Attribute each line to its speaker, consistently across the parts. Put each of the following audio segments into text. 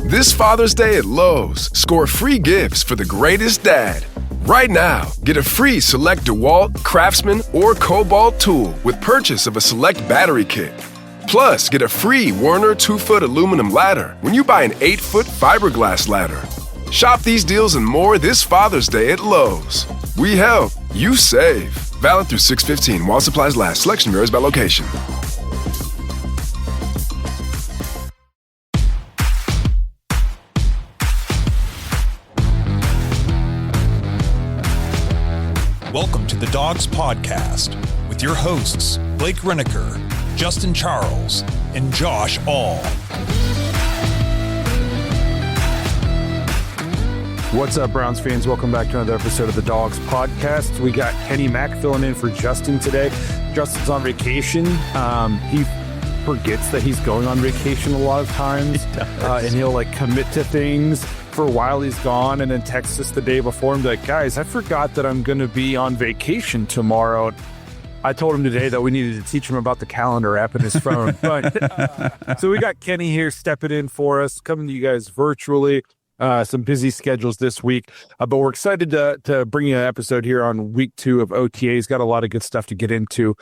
Speaker 1: This Father's Day at Lowe's, score free gifts for the greatest dad. Right now, get a free select DeWalt, Craftsman, or Cobalt tool with purchase of a select battery kit. Plus, get a free Werner 2-foot aluminum ladder when you buy an 8-foot fiberglass ladder. Shop these deals and more this Father's Day at Lowe's. We help, you save. Valid through 6/15 while supplies last. Selection varies by location.
Speaker 2: Welcome to the Dogs Podcast with your hosts, Blake Reneker, Justin Charles, and Josh All.
Speaker 3: What's up, Browns fans? Welcome back to another episode of the Dogs Podcast. We got Kenny Mack filling in for Justin today. Justin's on vacation. He forgets that he's going on vacation a lot of times, and he'll commit to things for a while he's gone and then text us the day before and be like, guys, I forgot that I'm going to be on vacation tomorrow. I told him today that we needed to teach him about the calendar app in his phone. But so we got Kenny here stepping in for us, coming to you guys virtually. Some busy schedules this week, but we're excited to bring you an episode here on week 2 of OTAs. Got a lot of good stuff to get into.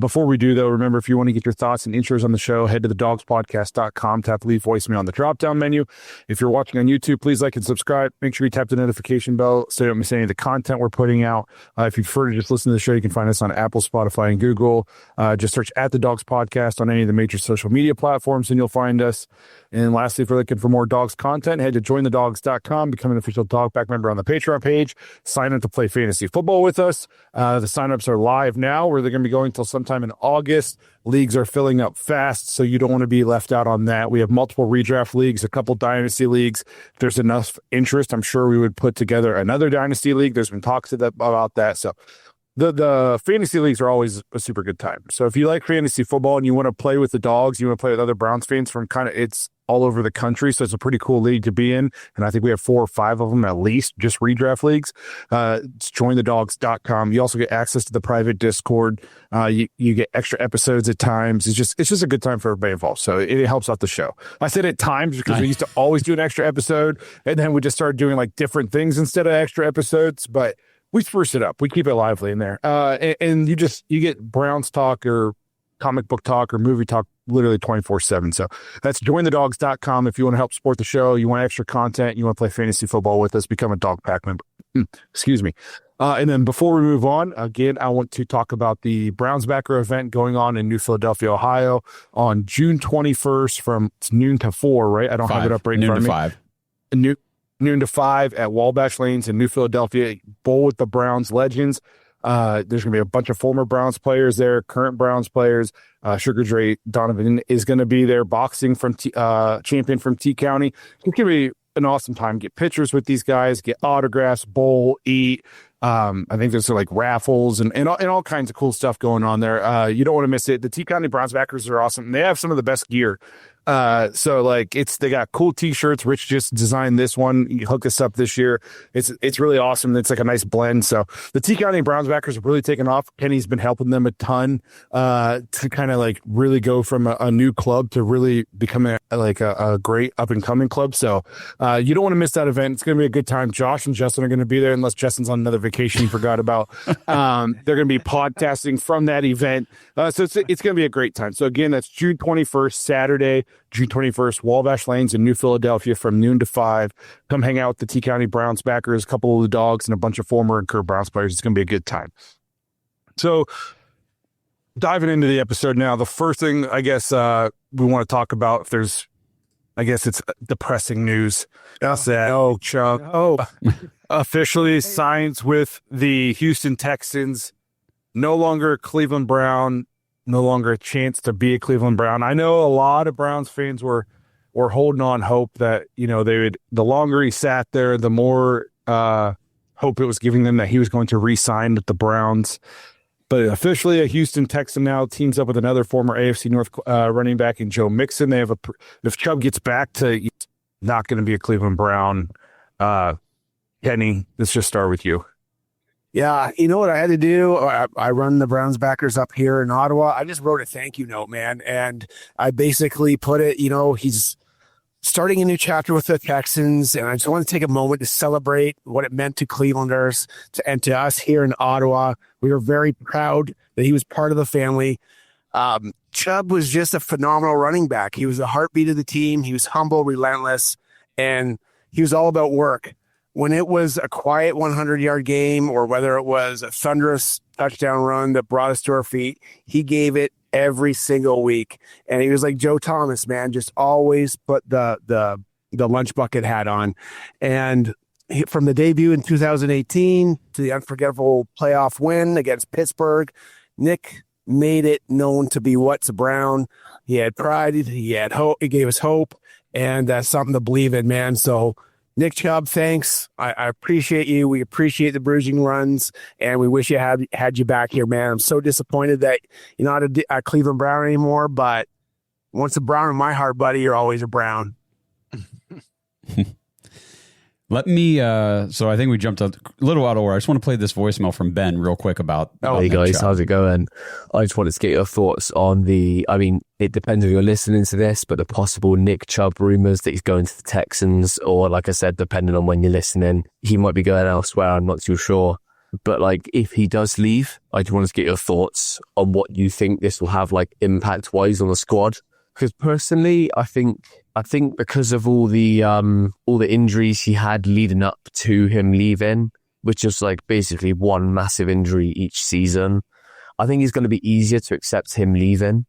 Speaker 3: Before we do, though, remember, if you want to get your thoughts and intros on the show, head to thedogspodcast.com, tap leave voicemail on the drop-down menu. If you're watching on YouTube, please like and subscribe. Make sure you tap the notification bell so you don't miss any of the content we're putting out. If you prefer to just listen to the show, you can find us on Apple, Spotify, and Google. Just search at the Dogs Podcast on any of the major social media platforms, and you'll find us. And lastly, if you're looking for more Dogs content, head to jointhedogs.com, become an official Dogpack member on the Patreon page, sign up to play fantasy football with us. The signups are live now, where they're going to be going until sometime in August. Leagues are filling up fast, so you don't want to be left out on that. We have multiple redraft leagues, a couple dynasty leagues. If there's enough interest, I'm sure we would put together another dynasty league. There's been talks about that, so the fantasy leagues are always a super good time. So if you like fantasy football and you want to play with the Dogs, you want to play with other Browns fans from it's all over the country. So it's a pretty cool league to be in. And I think we have 4 or 5 of them at least, just redraft leagues. It's jointhedogs.com. You also get access to the private Discord. You get extra episodes at times. It's just a good time for everybody involved. So it helps out the show. I said at times because we used to always do an extra episode, and then we just started doing different things instead of extra episodes. But we spruce it up. We keep it lively in there. And you get Browns talk or comic book talk or movie talk literally 24/7. So that's jointhedogs.com. If you want to help support the show, you want extra content, you want to play fantasy football with us, become a Dog Pack member. Excuse me. And then before we move on, again, I want to talk about the Browns Backer event going on in New Philadelphia, Ohio on June 21st from noon to 4, right? I don't have it up right in front of me. Noon to 5 at Wabash Lanes in New Philadelphia. Bowl with the Browns legends. There's going to be a bunch of former Browns players there, current Browns players. Sugar Dre Donovan is going to be there, boxing from champion from T County. It's going to be an awesome time. Get pictures with these guys, get autographs, bowl, eat. I think there's raffles and all kinds of cool stuff going on there. You don't want to miss it. The T County Browns backers are awesome. They have some of the best gear. They got cool t-shirts. Rich just designed this one. He hooked us up this year. It's really awesome. It's a nice blend. So the T County Browns backers have really taken off. Kenny's been helping them a ton, to kind of really go from a new club to really become a great up and coming club. So, you don't want to miss that event. It's going to be a good time. Josh and Justin are going to be there unless Justin's on another vacation he forgot about. They're going to be podcasting from that event. So it's going to be a great time. So again, that's June 21st, Saturday, June 21st, Wabash Lanes in New Philadelphia from noon to 5. Come hang out with the T County Browns backers, a couple of the Dogs, and a bunch of former and current Browns players. It's going to be a good time. So diving into the episode now, the first thing I guess we want to talk about, it's depressing news. That's that. Oh, Chubb. Officially signs with the Houston Texans. No longer a Cleveland Brown. No longer a chance to be a Cleveland Brown. I know a lot of Browns fans were holding on hope that, the longer he sat there, the more hope it was giving them that he was going to re-sign with the Browns. But officially a Houston Texan now teams up with another former AFC North running back in Joe Mixon. They have if Chubb gets back to not going to be a Cleveland Brown. Kenny, let's just start with you.
Speaker 4: Yeah, you know what I had to do? I run the Browns backers up here in Ottawa. I just wrote a thank you note, man. And I basically put it, he's starting a new chapter with the Texans, and I just want to take a moment to celebrate what it meant to Clevelanders and to us here in Ottawa. We were very proud that he was part of the family. Chubb was just a phenomenal running back. He was the heartbeat of the team. He was humble, relentless, and he was all about work. When it was a quiet 100-yard game or whether it was a thunderous touchdown run that brought us to our feet, he gave it every single week. And he was like Joe Thomas, man, just always put the lunch bucket hat on. And from the debut in 2018 to the unforgettable playoff win against Pittsburgh, Nick made it known to be what's Brown. He had pride, he had hope, he gave us hope, and something to believe in, man. So Nick Chubb, thanks. I appreciate you. We appreciate the bruising runs, and we wish you had you back here, man. I'm so disappointed that you're not a Cleveland Brown anymore, but once a Brown in my heart, buddy, you're always a Brown.
Speaker 5: Let me, so I think we jumped a little out of order. I just want to play this voicemail from Ben real quick about
Speaker 6: hey guys, how's it going? I just wanted to get your thoughts on it depends if you're listening to this, but the possible Nick Chubb rumors that he's going to the Texans, or like I said, depending on when you're listening, he might be going elsewhere. I'm not too sure. But like, if he does leave, I just wanted to get your thoughts on what you think this will have like impact wise on the squad. Because personally, I think because of all the injuries he had leading up to him leaving, which is like basically one massive injury each season, I think it's going to be easier to accept him leaving.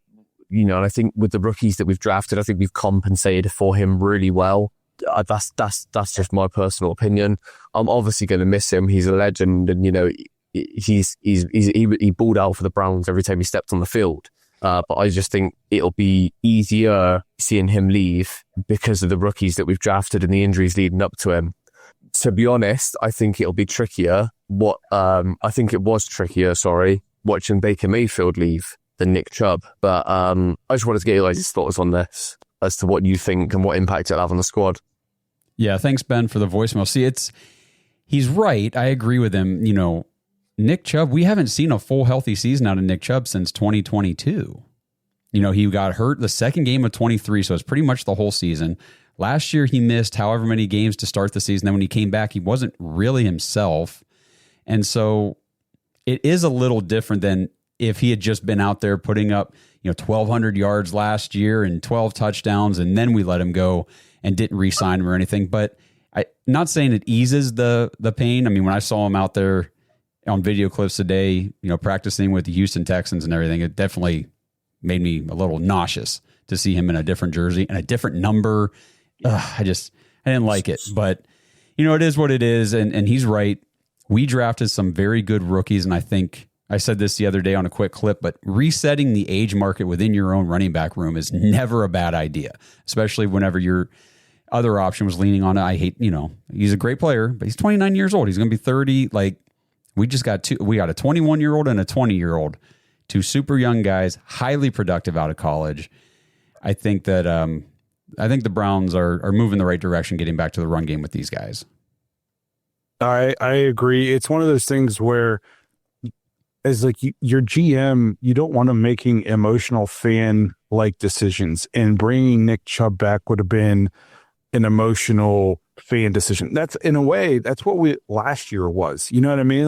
Speaker 6: And I think with the rookies that we've drafted, I think we've compensated for him really well. That's just my personal opinion. I'm obviously going to miss him. He's a legend, and he balled out for the Browns every time he stepped on the field. But I just think it'll be easier seeing him leave because of the rookies that we've drafted and the injuries leading up to him. To be honest, I think it'll be trickier. I think it was trickier, watching Baker Mayfield leave than Nick Chubb. But I just wanted to get your guys' thoughts on this as to what you think and what impact it'll have on the squad.
Speaker 5: Yeah, thanks, Ben, for the voicemail. See, he's right. I agree with him. Nick Chubb, we haven't seen a full healthy season out of Nick Chubb since 2022. He got hurt the second game of 23, so it's pretty much the whole season. Last year, he missed however many games to start the season. Then when he came back, he wasn't really himself. And so it is a little different than if he had just been out there putting up 1,200 yards last year and 12 touchdowns, and then we let him go and didn't re-sign him or anything. But I'm not saying it eases the pain. I mean, when I saw him out there on video clips today, practicing with the Houston Texans and everything, it definitely made me a little nauseous to see him in a different jersey and a different number. I didn't like it, but it is what it is. And he's right. We drafted some very good rookies. And I think I said this the other day on a quick clip, but resetting the age market within your own running back room is never a bad idea, especially whenever your other option was leaning on it. I hate, he's a great player, but he's 29 years old. He's going to be 30. We just got we got a 21-year-old and a 20-year-old, two super young guys, highly productive out of college. I think that the Browns are moving the right direction, getting back to the run game with these guys.
Speaker 3: I agree. It's one of those things where, as like your GM, you don't want them making emotional fan-like decisions, and bringing Nick Chubb back would have been an emotional fan decision. That's in a way, that's what we last year was. You know what I mean?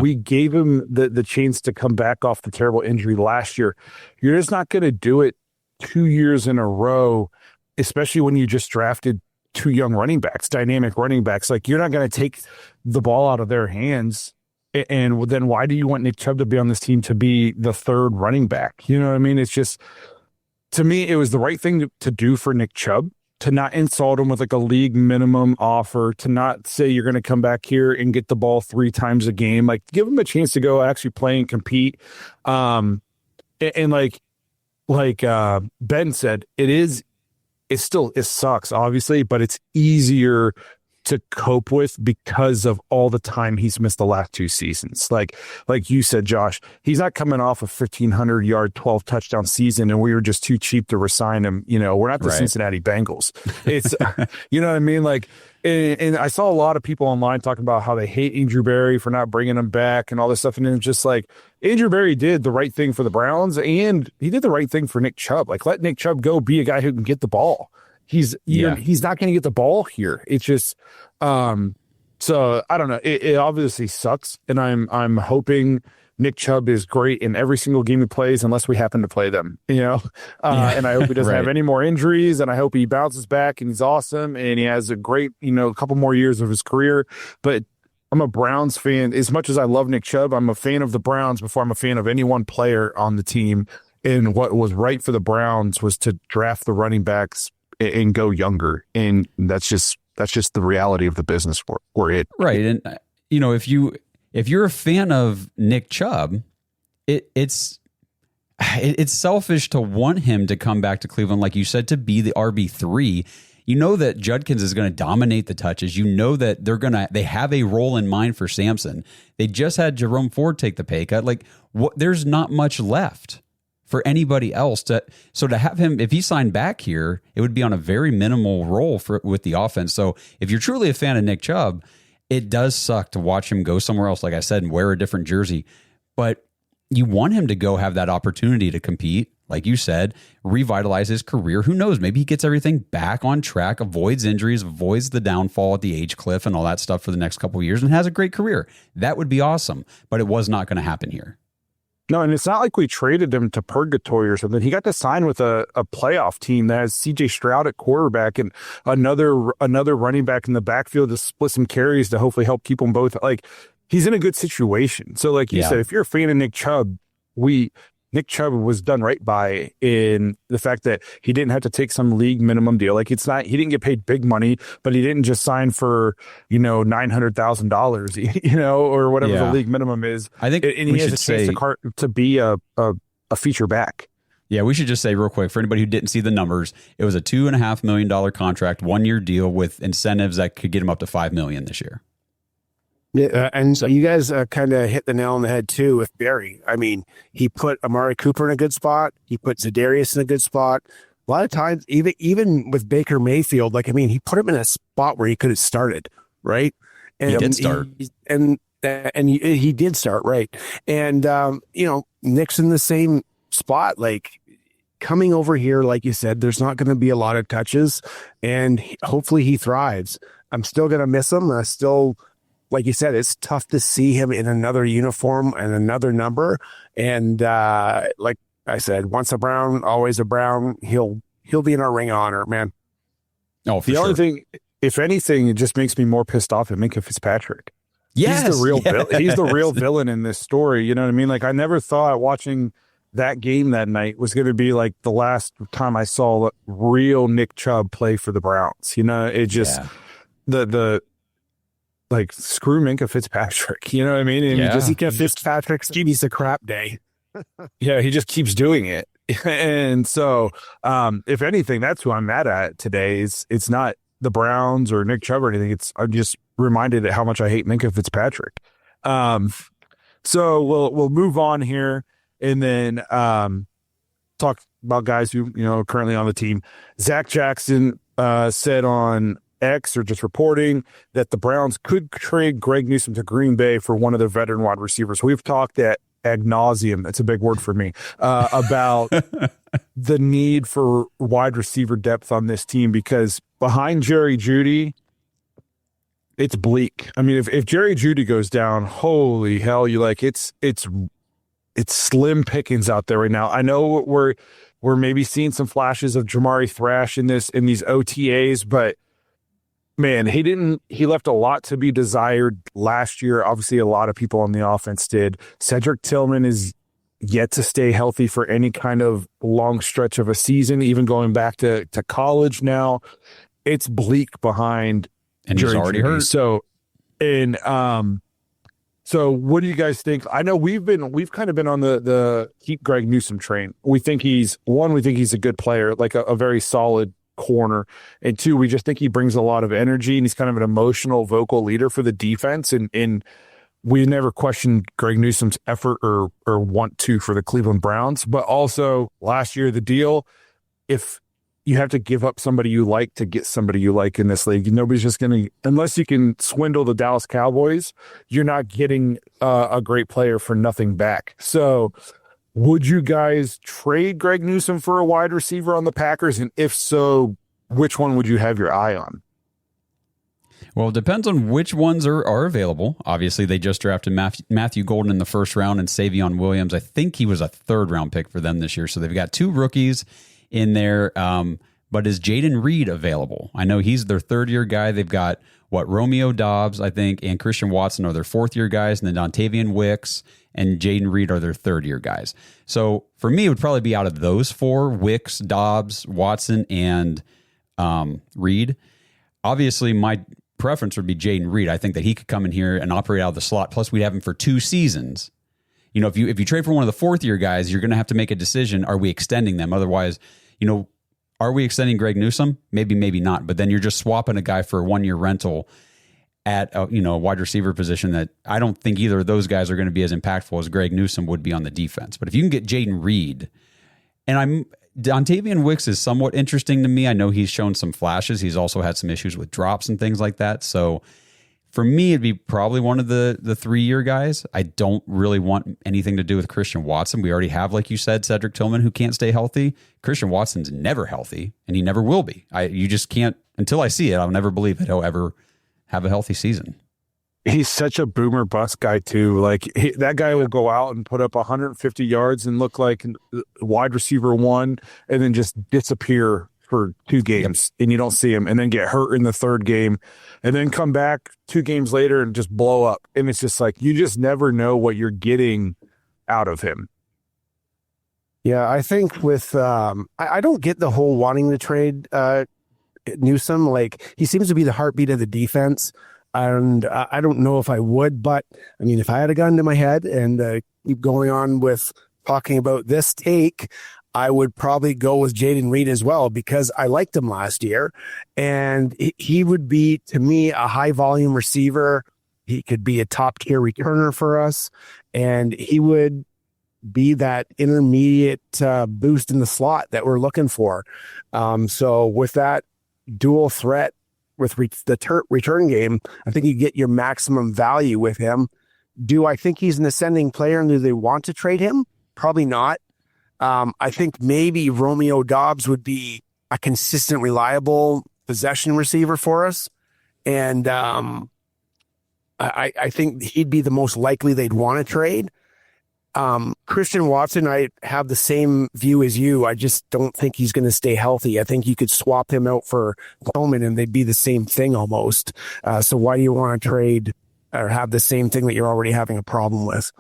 Speaker 3: We gave him the chance to come back off the terrible injury last year. You're just not going to do it 2 years in a row, especially when you just drafted two young running backs, dynamic running backs. You're not going to take the ball out of their hands. And then why do you want Nick Chubb to be on this team to be the third running back? You know what I mean? It's just, to me, it was the right thing to do for Nick Chubb, to not insult him with a league minimum offer, to not say you're going to come back here and get the ball 3 times a game. Give him a chance to go actually play and compete. And Ben said, it sucks, obviously, but it's easier to cope with because of all the time he's missed the last 2 seasons. Like you said, Josh, he's not coming off a 1,500-yard, 12-touchdown season, and we were just too cheap to resign him. We're not the Cincinnati Bengals. It's, you know what I mean? And I saw a lot of people online talking about how they hate Andrew Berry for not bringing him back and all this stuff. And it's just Andrew Berry did the right thing for the Browns, and he did the right thing for Nick Chubb. Let Nick Chubb go be a guy who can get the ball. he's not going to get the ball here. It's just, so I don't know. It obviously sucks, and I'm hoping Nick Chubb is great in every single game he plays, unless we happen to play them, and I hope he doesn't have any more injuries, and I hope he bounces back and he's awesome and he has a great, a couple more years of his career. But I'm a Browns fan. As much as I love Nick Chubb, I'm a fan of the Browns before I'm a fan of any one player on the team. And what was right for the Browns was to draft the running backs and go younger. And that's just the reality of the business we're in.
Speaker 5: Right. And, if you're a fan of Nick Chubb, it's selfish to want him to come back to Cleveland, like you said, to be the RB3. You know that Judkins is going to dominate the touches. You know that they have a role in mind for Sampson. They just had Jerome Ford take the pay cut. There's not much left for anybody else to have him, if he signed back here, it would be on a very minimal role with the offense. So if you're truly a fan of Nick Chubb, it does suck to watch him go somewhere else, like I said, and wear a different jersey. But you want him to go have that opportunity to compete, like you said, revitalize his career. Who knows? Maybe he gets everything back on track, avoids injuries, avoids the downfall at the age cliff and all that stuff for the next couple of years, and has a great career. That would be awesome. But it was not going to happen here.
Speaker 3: No, and it's not like we traded him to purgatory or something. He got to sign with a playoff team that has C.J. Stroud at quarterback and another running back in the backfield to split some carries to hopefully help keep them both. He's in a good situation. So like you said, if you're a fan of Nick Chubb, Nick Chubb was done right by in the fact that he didn't have to take some league minimum deal. He didn't get paid big money, but he didn't just sign for, $900,000, or whatever the league minimum is.
Speaker 5: I think
Speaker 3: and he has a chance to be a feature back.
Speaker 5: Yeah, we should just say real quick for anybody who didn't see the numbers, it was a $2.5 million contract, 1-year deal with incentives that could get him up to $5 million this year.
Speaker 4: Yeah, and so you guys kind of hit the nail on the head too with Barry. I mean, he put Amari Cooper in a good spot. He put Zadarius in a good spot. A lot of times, even with Baker Mayfield, he put him in a spot where he could have started, right? And
Speaker 5: he did start,
Speaker 4: and he did start, right? And Nick's in the same spot, coming over here, like you said. There's not going to be a lot of touches, and hopefully he thrives. I'm still going to miss him. Like you said, it's tough to see him in another uniform and another number. And like I said, once a Brown, always a Brown. He'll be in our ring of honor, man.
Speaker 5: Oh, for
Speaker 3: the
Speaker 5: sure.
Speaker 3: only thing, if anything, it just makes me more pissed off at Minkah Fitzpatrick.
Speaker 5: Yes,
Speaker 3: he's the real he's the real villain in this story. You know what I mean? I never thought watching that game that night was going to be the last time I saw real Nick Chubb play for the Browns. It just screw Minkah Fitzpatrick, you know what I mean? And
Speaker 4: Fitzpatrick's he's a crap day.
Speaker 3: Yeah, he just keeps doing it. And so, if anything, that's who I'm mad at today. It's not the Browns or Nick Chubb or anything. I'm just reminded of how much I hate Minkah Fitzpatrick. So we'll move on here and then talk about guys who are currently on the team. Zach Jackson said on X, or just reporting, that the Browns could trade Greg Newsome to Green Bay for one of their veteran wide receivers. We've talked at ad nauseum, that's a big word for me, about the need for wide receiver depth on this team, because behind Jerry Jeudy, it's bleak. I mean, if Jerry Jeudy goes down, holy hell, it's slim pickings out there right now. I know we're maybe seeing some flashes of Jamari Thrash in these OTAs, but man, he left a lot to be desired last year. Obviously, a lot of people on the offense did. Cedric Tillman is yet to stay healthy for any kind of long stretch of a season, even going back to college now. It's bleak behind,
Speaker 5: and he's already hurt.
Speaker 3: So what do you guys think? I know we've kind of been on the keep Greg Newsome train. We think he's a good player, a very solid corner, and 2, we just think he brings a lot of energy, and he's kind of an emotional vocal leader for the defense, and we never questioned Greg Newsome's effort or want to for the Cleveland Browns. But also last year, the deal, if you have to give up somebody you like to get somebody you like in this league, nobody's just going to, unless you can swindle the Dallas Cowboys, you're not getting a great player for nothing back. So would you guys trade Greg Newsome for a wide receiver on the Packers? And if so, which one would you have your eye on?
Speaker 5: Well, it depends on which ones are available. Obviously, they just drafted Matthew Golden in the first round and Savion Williams. I think he was a third-round pick for them this year. So they've got 2 rookies in there. But is Jaden Reed available? I know he's their third-year guy. They've got, Romeo Dobbs, I think, and Christian Watson are their fourth-year guys, and then Dontavian Wicks and Jaden Reed are their third-year guys. So for me, it would probably be out of those 4, Wicks, Dobbs, Watson, and Reed. Obviously, my preference would be Jaden Reed. I think that he could come in here and operate out of the slot. Plus, we'd have him for 2 seasons. If you trade for one of the fourth-year guys, you're going to have to make a decision. Are we extending them? Otherwise, are we extending Greg Newsome? Maybe, maybe not. But then you're just swapping a guy for a 1-year rental at a wide receiver position that I don't think either of those guys are going to be as impactful as Greg Newsome would be on the defense. But if you can get Jaden Reed, and Dontavian Wicks is somewhat interesting to me. I know he's shown some flashes. He's also had some issues with drops and things like that. So for me, it'd be probably one of the 3-year guys. I don't really want anything to do with Christian Watson. We already have, like you said, Cedric Tillman, who can't stay healthy. Christian Watson's never healthy, and he never will be. You just can't, until I see it, I'll never believe that he'll ever have a healthy season.
Speaker 3: He's such a boomer bust guy too. Like that guy will go out and put up 150 yards and look like wide receiver 1 and then just disappear for 2 games and you don't see him, and then get hurt in the 3rd game and then come back 2 games later and just blow up. And it's just like, you just never know what you're getting out of him.
Speaker 4: Yeah, I think with I don't get the whole wanting to trade Newsome. Like, he seems to be the heartbeat of the defense. And I don't know if I would, but I mean, if I had a gun to my head and keep going on with talking about this take, I would probably go with Jaden Reed as well, because I liked him last year, and he would be, to me, a high volume receiver. He could be a top tier returner for us, and he would be that intermediate boost in the slot that we're looking for. So with that dual threat with the return game, I think you get your maximum value with him. Do I think he's an ascending player and do they want to trade him? Probably not. I think maybe Romeo Dobbs would be a consistent, reliable possession receiver for us. And I think he'd be the most likely they'd want to trade. Christian Watson, I have the same view as you. I just don't think he's going to stay healthy. I think you could swap him out for Coleman and they'd be the same thing almost. So why do you want to trade or have the same thing that you're already having a problem with?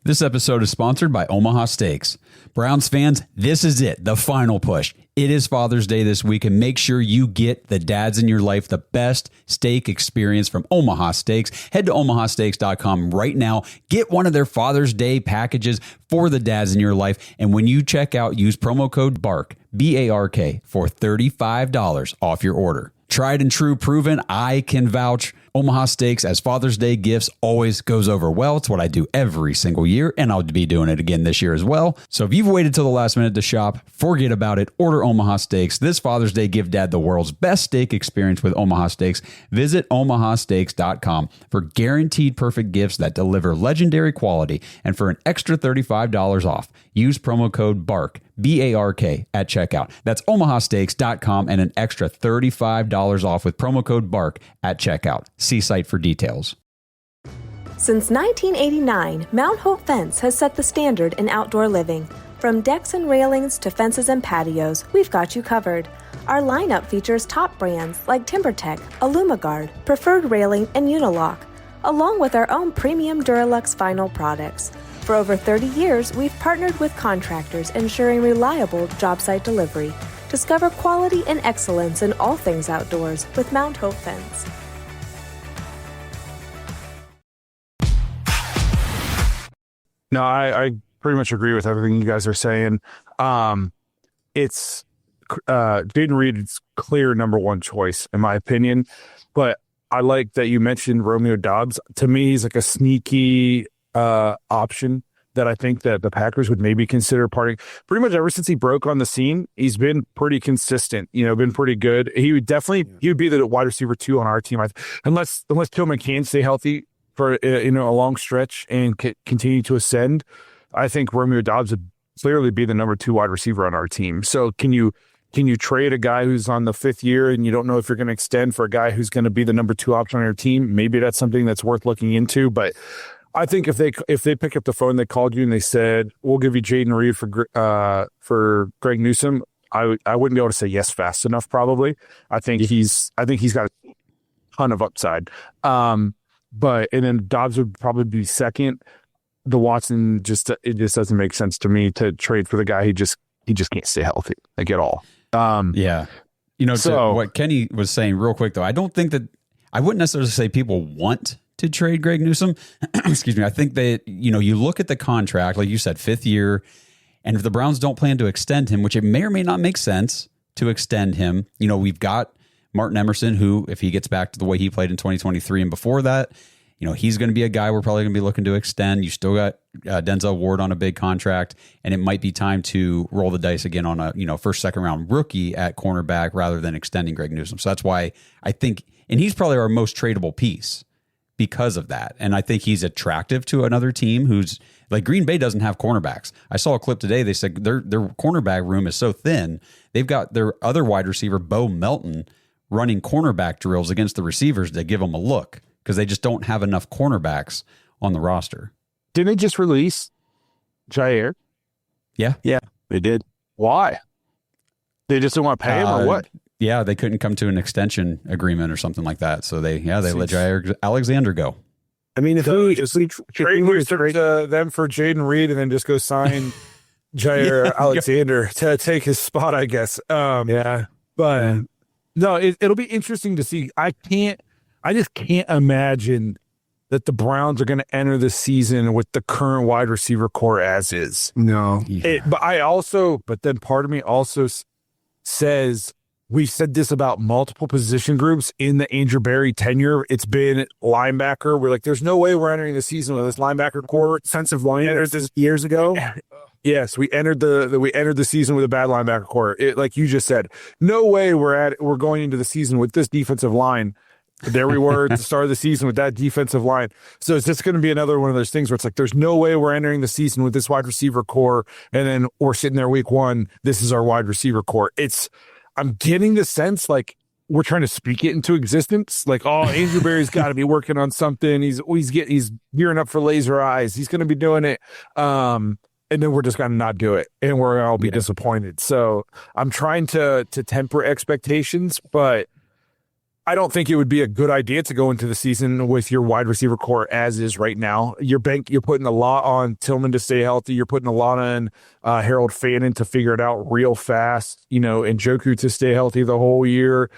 Speaker 5: This episode is sponsored by Omaha Steaks. Browns fans, this is it, the final push. It is Father's Day this week, and make sure you get the dads in your life the best steak experience from Omaha Steaks. Head to omahasteaks.com right now. Get one of their Father's Day packages for the dads in your life, and when you check out, use promo code BARK, B-A-R-K, for $35 off your order. Tried and true, proven, I can vouch. Omaha Steaks as Father's Day gifts always goes over well. It's what I do every single year, and I'll be doing it again this year as well. So if you've waited till the last minute to shop, forget about it. Order Omaha Steaks this Father's Day. Give Dad the world's best steak experience with Omaha Steaks. Visit omahasteaks.com for guaranteed perfect gifts that deliver legendary quality, and for an extra $35 off, use promo code BARK, B-A-R-K, at checkout. That's omahasteaks.com and an extra $35 off with promo code BARK at checkout. See site for details.
Speaker 7: Since 1989, Mount Hope Fence has set the standard in outdoor living. From decks and railings to fences and patios, we've got you covered. Our lineup features top brands like TimberTech, AlumaGuard, Preferred Railing, and Unilock, along with our own premium Duralux vinyl products. For over 30 years, we've partnered with contractors ensuring reliable job site delivery. Discover quality and excellence in all things outdoors with Mount Hope Fence.
Speaker 3: No, I pretty much agree with everything you guys are saying. It's Jaden Reed's clear number one choice, in my opinion. But I like that you mentioned Romeo Dobbs. To me, he's like a sneaky option that I think that the Packers would maybe consider parting. Pretty much ever since he broke on the scene, he's been pretty consistent, been pretty good. He would be the wide receiver 2 on our team. Unless Tillman can stay healthy for a long stretch and continue to ascend, I think Romeo Dobbs would clearly be the number 2 wide receiver on our team. So can you trade a guy who's on the 5th year and you don't know if you're going to extend for a guy who's going to be the number 2 option on your team? Maybe that's something that's worth looking into. But I think if they pick up the phone, they called you and they said, we'll give you Jaden Reed for Greg Newsome, I wouldn't be able to say yes fast enough. Probably. I think he's got a ton of upside. And then Dobbs would probably be second. The Watson it just doesn't make sense to me to trade for the guy. He just can't stay healthy like at all.
Speaker 5: Yeah. So what Kenny was saying real quick though, I wouldn't necessarily say people want to trade Greg Newsome. Excuse me. I think that, you look at the contract, like you said, 5th year, and if the Browns don't plan to extend him, which it may or may not make sense to extend him, we've got Martin Emerson, who, if he gets back to the way he played in 2023 and before that, he's going to be a guy we're probably going to be looking to extend. You still got Denzel Ward on a big contract, and it might be time to roll the dice again on a first, second round rookie at cornerback rather than extending Greg Newsome. So that's why I think, and he's probably our most tradable piece because of that. And I think he's attractive to another team who's like Green Bay doesn't have cornerbacks. I saw a clip today. They said their cornerback room is so thin. They've got their other wide receiver, Bo Melton, running cornerback drills against the receivers to give them a look because they just don't have enough cornerbacks on the roster.
Speaker 3: Didn't they just release Jair?
Speaker 5: Yeah.
Speaker 4: Yeah, they did.
Speaker 3: Why? They just didn't want to pay him or what?
Speaker 5: Yeah, they couldn't come to an extension agreement or something like that. So they let Jair Alexander go.
Speaker 4: I mean, if we trade
Speaker 3: them for Jaden Reed and then just go sign Jair Alexander to take his spot, I guess. But no, it'll be interesting to see. I just can't imagine that the Browns are going to enter the season with the current wide receiver core as is.
Speaker 4: No.
Speaker 3: But then part of me also says, we've said this about multiple position groups in the Andrew Berry tenure. It's been linebacker. We're like, there's no way we're entering the season with this linebacker core.
Speaker 4: Defensive line this years ago.
Speaker 3: Yes, we entered the season with a bad linebacker core. Like you just said, no way we're going into the season with this defensive line. There we were at the start of the season with that defensive line. So it's just going to be another one of those things where it's like, there's no way we're entering the season with this wide receiver core. And then we're sitting there week 1. This is our wide receiver core. I'm getting the sense like we're trying to speak it into existence. Like, oh, Andrew Berry's got to be working on something. He's gearing up for laser eyes. He's going to be doing it. And then we're just going to not do it. And we're all be disappointed. So I'm trying to temper expectations, but I don't think it would be a good idea to go into the season with your wide receiver core as is right now. You're putting a lot on Tillman to stay healthy. You're putting a lot on Harold Fannin to figure it out real fast, and Njoku to stay healthy the whole year.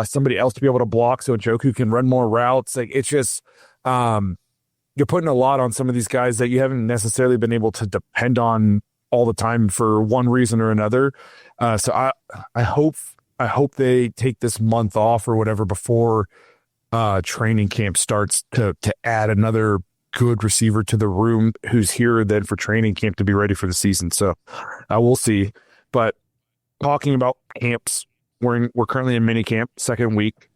Speaker 3: Somebody else to be able to block so Njoku can run more routes. Like it's just you're putting a lot on some of these guys that you haven't necessarily been able to depend on all the time for one reason or another. So I hope they take this month off or whatever before training camp starts to add another good receiver to the room who's here then for training camp to be ready for the season. So we'll see. But talking about camps, we're currently in minicamp, second week.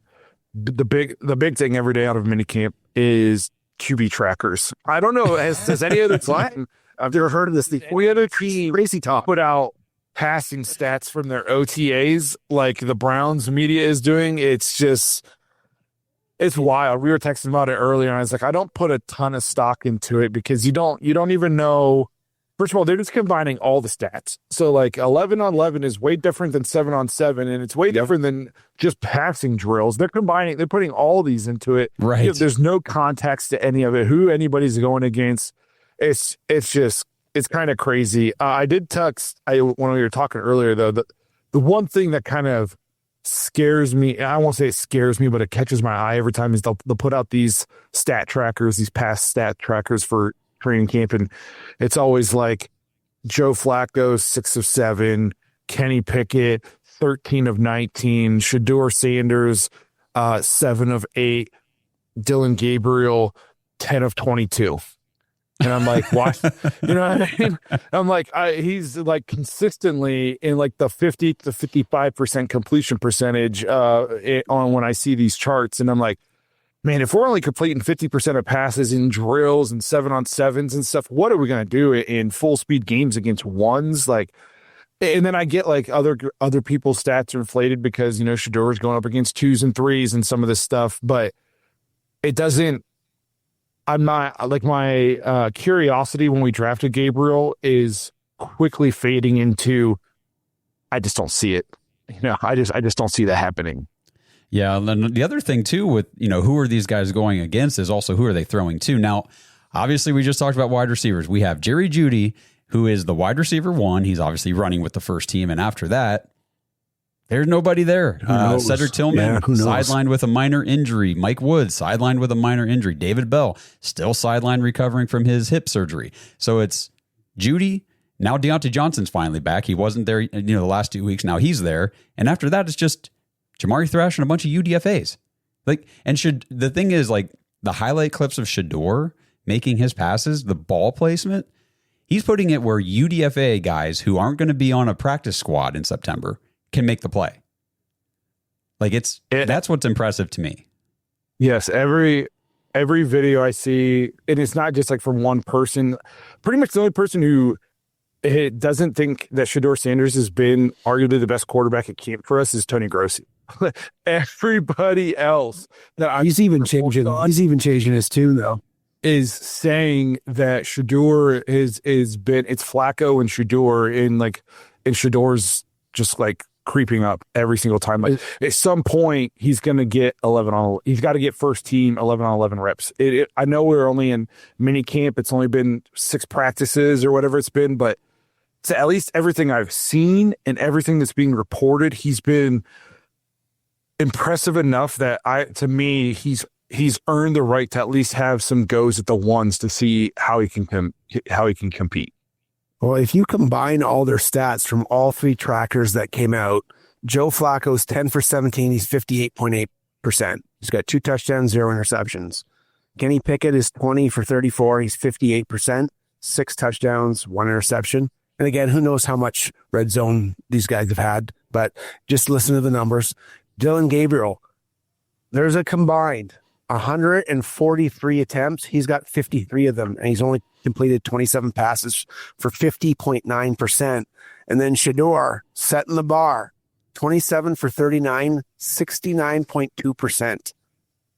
Speaker 3: The big thing every day out of minicamp is QB trackers. I don't know. Has any other team?
Speaker 4: I've never heard of this thing.
Speaker 3: We had a team
Speaker 4: crazy talk
Speaker 3: put out passing stats from their OTAs like the Browns media is doing. It's wild. We were texting about it earlier and I was like, I don't put a ton of stock into it because you don't even know. First of all, they're just combining all the stats. So like 11 on 11 is way different than 7 on 7 and it's way different than just passing drills. They're putting all these into it.
Speaker 5: Right.
Speaker 3: There's no context to any of it, who anybody's going against. It's kind of crazy. I did text when we were talking earlier, though, the one thing that kind of scares me, I won't say it scares me, but it catches my eye every time is they'll put out these stat trackers, these past stat trackers for training camp. And it's always like Joe Flacco, 6 of 7, Kenny Pickett, 13 of 19, Shadur Sanders, 7 of 8, Dylan Gabriel, 10 of 22. And I'm like, what? You know what I mean? I'm like, he's like consistently in like the 50 to 55% completion percentage on when I see these charts. And I'm like, man, if we're only completing 50% of passes in drills and 7-on-7s and stuff, what are we going to do in full speed games against ones? Like, and then I get like other people's stats are inflated because, Shadur is going up against 2s and 3s and some of this stuff, but it doesn't, I'm not like my curiosity when we drafted Gabriel is quickly fading into, I just don't see it. I just don't see that happening.
Speaker 5: Yeah. And then the other thing too with, who are these guys going against is also who are they throwing to? Now, obviously we just talked about wide receivers. We have Jerry Jeudy, who is the wide receiver 1. He's obviously running with the first team. And after that, there's nobody there. Cedric Tillman, sidelined with a minor injury. Mike Woods, sidelined with a minor injury. David Bell, still sidelined recovering from his hip surgery. So it's Jeudy. Now Deontay Johnson's finally back. He wasn't there, the last 2 weeks. Now he's there. And after that, it's just Jamari Thrash and a bunch of UDFAs. The thing is, like, the highlight clips of Shadur making his passes, the ball placement, he's putting it where UDFA guys who aren't going to be on a practice squad in September can make the play. Like, that's what's impressive to me.
Speaker 3: Yes, every video I see, and it's not just like from one person. Pretty much the only person who doesn't think that Shadur Sanders has been arguably the best quarterback at camp for us is Tony Grossi. Everybody else that
Speaker 4: he's even changing his tune though.
Speaker 3: Is saying that Shadur is been, it's Flacco and Shadur and Shadur's just like creeping up every single time. Like at some point he's going to get he's got to get first team 11-on-11 reps. I know we're only in minicamp. It's only been 6 practices or whatever it's been, but to at least everything I've seen and everything that's being reported, he's been impressive enough that he's earned the right to at least have some goes at the ones to see how he can compete.
Speaker 4: Well, if you combine all their stats from all 3 trackers that came out, Joe Flacco's 10 for 17. He's 58.8%. He's got 2 touchdowns, 0 interceptions. Kenny Pickett is 20 for 34. He's 58%, 6 touchdowns, 1 interception. And again, who knows how much red zone these guys have had, but just listen to the numbers. Dylan Gabriel, there's a combined 143 attempts. He's got 53 of them, and he's only completed 27 passes for 50.9%. And then Shadur setting the bar, 27 for 39, 69.2%.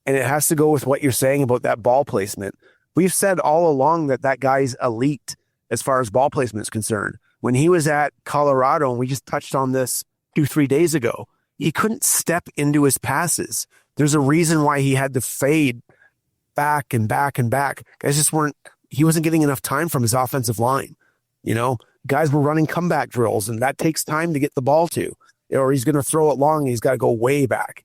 Speaker 4: And it has to go with what you're saying about that ball placement. We've said all along that guy's elite as far as ball placement is concerned. When he was at Colorado, and we just touched on this 2-3 days ago, he couldn't step into his passes. There's a reason why he had to fade back and back and back. Guys he wasn't getting enough time from his offensive line. Guys were running comeback drills, and that takes time to get the ball to, or he's going to throw it long and he's got to go way back,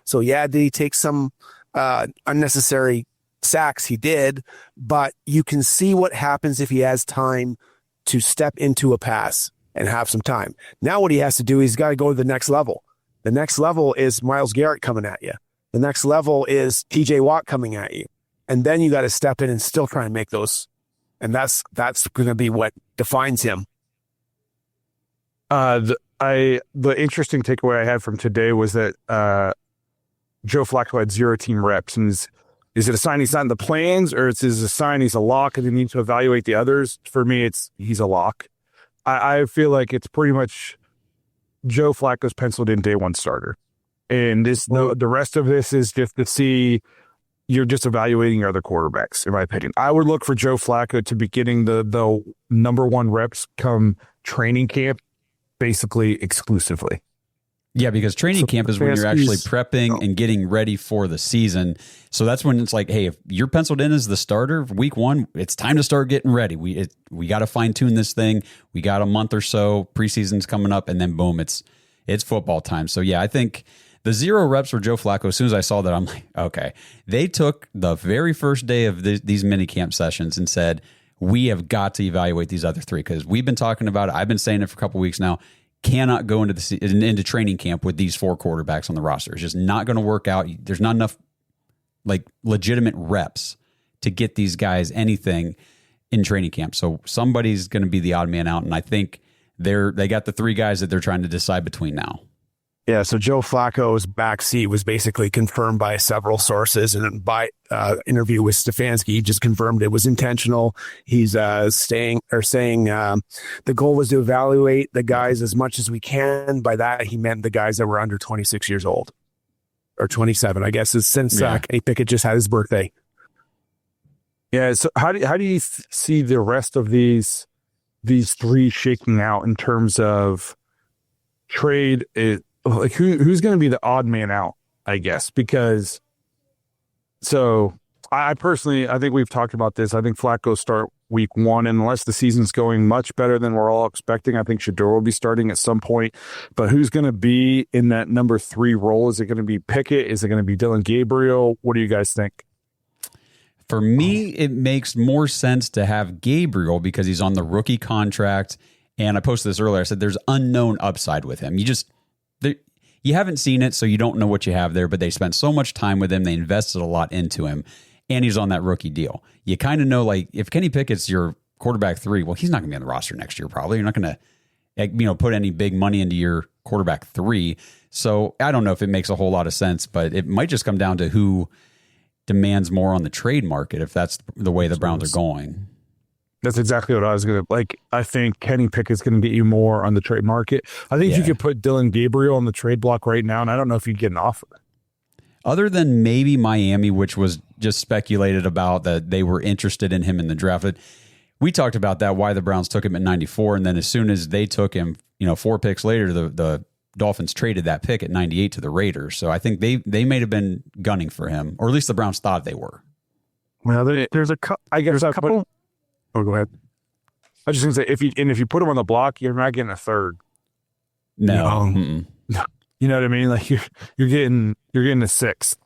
Speaker 4: So yeah, did he take some unnecessary sacks? He did, but you can see what happens if he has time to step into a pass and have some time. Now what he has to do, he's got to go to the next level. The next level is Myles Garrett coming at you. The next level is TJ Watt coming at you. And then you got to step in and still try and make those. And that's going to be what defines him.
Speaker 3: The interesting takeaway I had from today was that Joe Flacco had 0 team reps. And is it a sign he's not in the plans, or is it a sign he's a lock and he needs to evaluate the others? For me, he's a lock. I feel like it's pretty much Joe Flacco's penciled in day 1 starter. And the rest of this is just to see, you're just evaluating your other quarterbacks, in my opinion. I would look for Joe Flacco to be getting the number 1 reps come training camp, basically exclusively.
Speaker 5: Yeah, because training camp is when you're actually prepping and getting ready for the season. So that's when it's like, hey, if you're penciled in as the starter week 1, it's time to start getting ready. We got to fine tune this thing. We got a month or so. Preseason's coming up, and then boom, it's football time. So yeah, I think the 0 reps for Joe Flacco, as soon as I saw that, I'm like, okay. They took the very first day of these minicamp sessions and said, we have got to evaluate these other 3, because we've been talking about it. I've been saying it for a couple of weeks now. Cannot go into training camp with these 4 quarterbacks on the roster. It's just not going to work out. There's not enough like legitimate reps to get these guys anything in training camp. So somebody's going to be the odd man out, and I think they got the 3 guys that they're trying to decide between now.
Speaker 4: Yeah, so Joe Flacco's backseat was basically confirmed by several sources, and by interview with Stefanski, he just confirmed it was intentional. He's saying the goal was to evaluate the guys as much as we can. By that, he meant the guys that were under 26 years old, or 27, I guess, since Kenny Pickett just had his birthday.
Speaker 3: Yeah. So how do you see the rest of these three shaking out in terms of trade? Like who's going to be the odd man out, I guess, because I personally, I think we've talked about this. I think Flacco start week 1, and unless the season's going much better than we're all expecting, I think Shadur will be starting at some point. But who's going to be in that number 3 role? Is it going to be Pickett? Is it going to be Dylan Gabriel? What do you guys think?
Speaker 5: For me, it makes more sense to have Gabriel because he's on the rookie contract. And I posted this earlier. I said there's unknown upside with him. You haven't seen it, so you don't know what you have there, but they spent so much time with him. They invested a lot into him, and he's on that rookie deal. You kind of know, like, if Kenny Pickett's your quarterback 3, well, he's not going to be on the roster next year probably. You're not going to put any big money into your quarterback 3. So I don't know if it makes a whole lot of sense, but it might just come down to who demands more on the trade market if that's the way the Browns are going.
Speaker 3: That's exactly what I was going to like. I think Kenny Pickett's going to get you more on the trade market. I think you could put Dylan Gabriel on the trade block right now, and I don't know if you'd get an offer.
Speaker 5: Other than maybe Miami, which was just speculated about that they were interested in him in the draft. We talked about that, why the Browns took him at 94, and then as soon as they took him, 4 picks later, the Dolphins traded that pick at 98 to the Raiders. So I think they may have been gunning for him, or at least the Browns thought they were.
Speaker 3: Well, there's a couple. Oh, go ahead. I was just going to say, if you put him on the block, you're not getting a third.
Speaker 5: No.
Speaker 3: You know what I mean? Like you're getting a 6th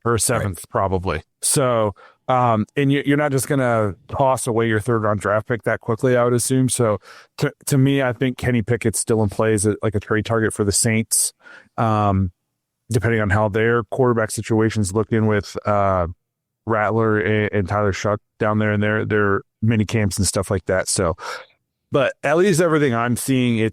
Speaker 3: or a 7th, right, probably. So, and you're not just going to toss away your 3rd-round draft pick that quickly, I would assume. So to me, I think Kenny Pickett's still in play as like a trade target for the Saints, depending on how their quarterback situation's looking with Rattler and Tyler Shuck down there in their mini camps and stuff like that. So, but at least everything I'm seeing,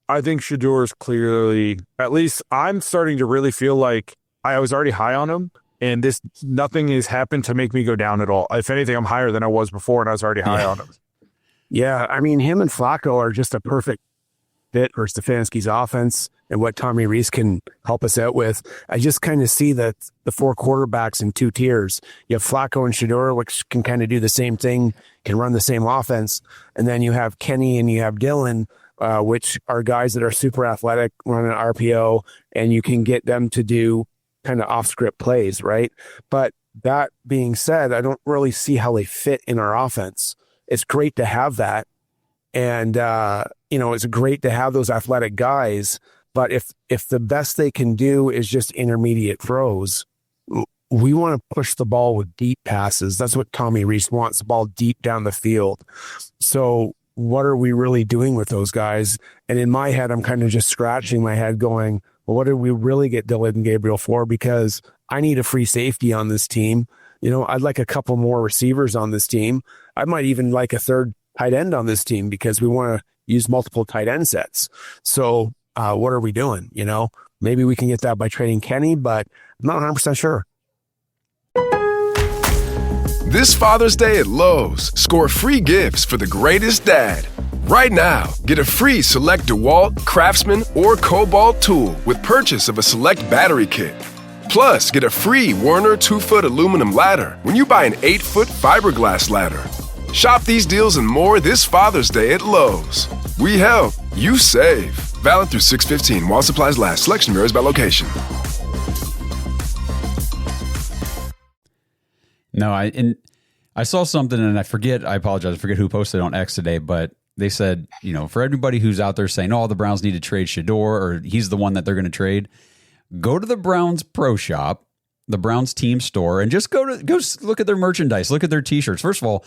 Speaker 3: I think Shadur is clearly, at least I'm starting to really feel like I was already high on him, and nothing has happened to make me go down at all. If anything, I'm higher than I was before, and I was already high on him.
Speaker 4: Yeah, I mean, him and Flacco are just a perfect fit for Stefanski's offense and what Tommy Rees can help us out with. I just kind of see the 4 quarterbacks in 2 tiers. You have Flacco and Shadur, which can kind of do the same thing, can run the same offense. And then you have Kenny and you have Dylan, which are guys that are super athletic, running RPO, and you can get them to do kind of off-script plays, right? But that being said, I don't really see how they fit in our offense. It's great to have that. And, it's great to have those athletic guys. But if the best they can do is just intermediate throws, we want to push the ball with deep passes. That's what Tommy Rees wants, the ball deep down the field. So what are we really doing with those guys? And in my head, I'm kind of just scratching my head going, well, what did we really get Dylan Gabriel for? Because I need a free safety on this team. I'd like a couple more receivers on this team. I might even like a 3rd tight end on this team because we want to use multiple tight end sets. So what are we doing? Maybe we can get that by trading Kenny, but I'm not 100% sure.
Speaker 1: This Father's Day at Lowe's, score free gifts for the greatest dad. Right now, get a free select DeWalt, Craftsman, or Cobalt tool with purchase of a select battery kit. Plus, get a free Werner 2-foot aluminum ladder when you buy an 8-foot fiberglass ladder. Shop these deals and more this Father's Day at Lowe's. We help, you save. Valid through 6/15 while supplies last. Selection varies by location.
Speaker 5: No, I saw something and I apologize, I forget who posted on X today, but they said, for everybody who's out there saying, the Browns need to trade Shadur or he's the one that they're going to trade, go to the Browns Pro Shop, the Browns team store, and just go look at their merchandise, look at their t-shirts. First of all,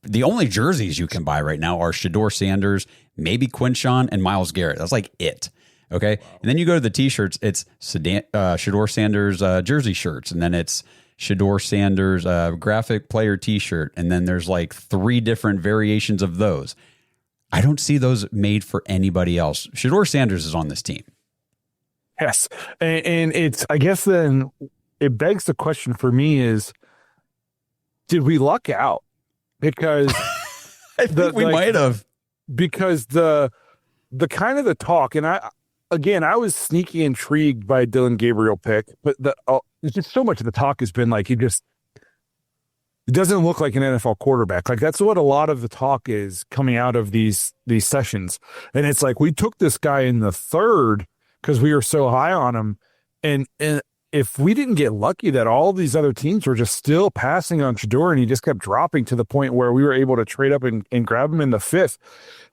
Speaker 5: the only jerseys you can buy right now are Shadur Sanders, maybe Quinshawn, and Myles Garrett. That's like it. Okay. Wow. And then you go to the t-shirts, it's Shadur Sanders jersey shirts, and then it's Shadur Sanders graphic player t-shirt, and then there's like 3 different variations of those. I don't see those made for anybody else. Shadur Sanders is on this team.
Speaker 3: Yes. And it's, I guess then it begs the question for me is, did we luck out? Because
Speaker 5: I think we might have.
Speaker 3: Because the kind of the talk, and I was sneaky intrigued by Dylan Gabriel pick, but there's just so much of the talk has been like, it doesn't look like an NFL quarterback. Like that's what a lot of the talk is coming out of these sessions. And it's like, we took this guy in the third because we were so high on him. And if we didn't get lucky that all these other teams were just still passing on Shadur and he just kept dropping to the point where we were able to trade up and grab him in the fifth,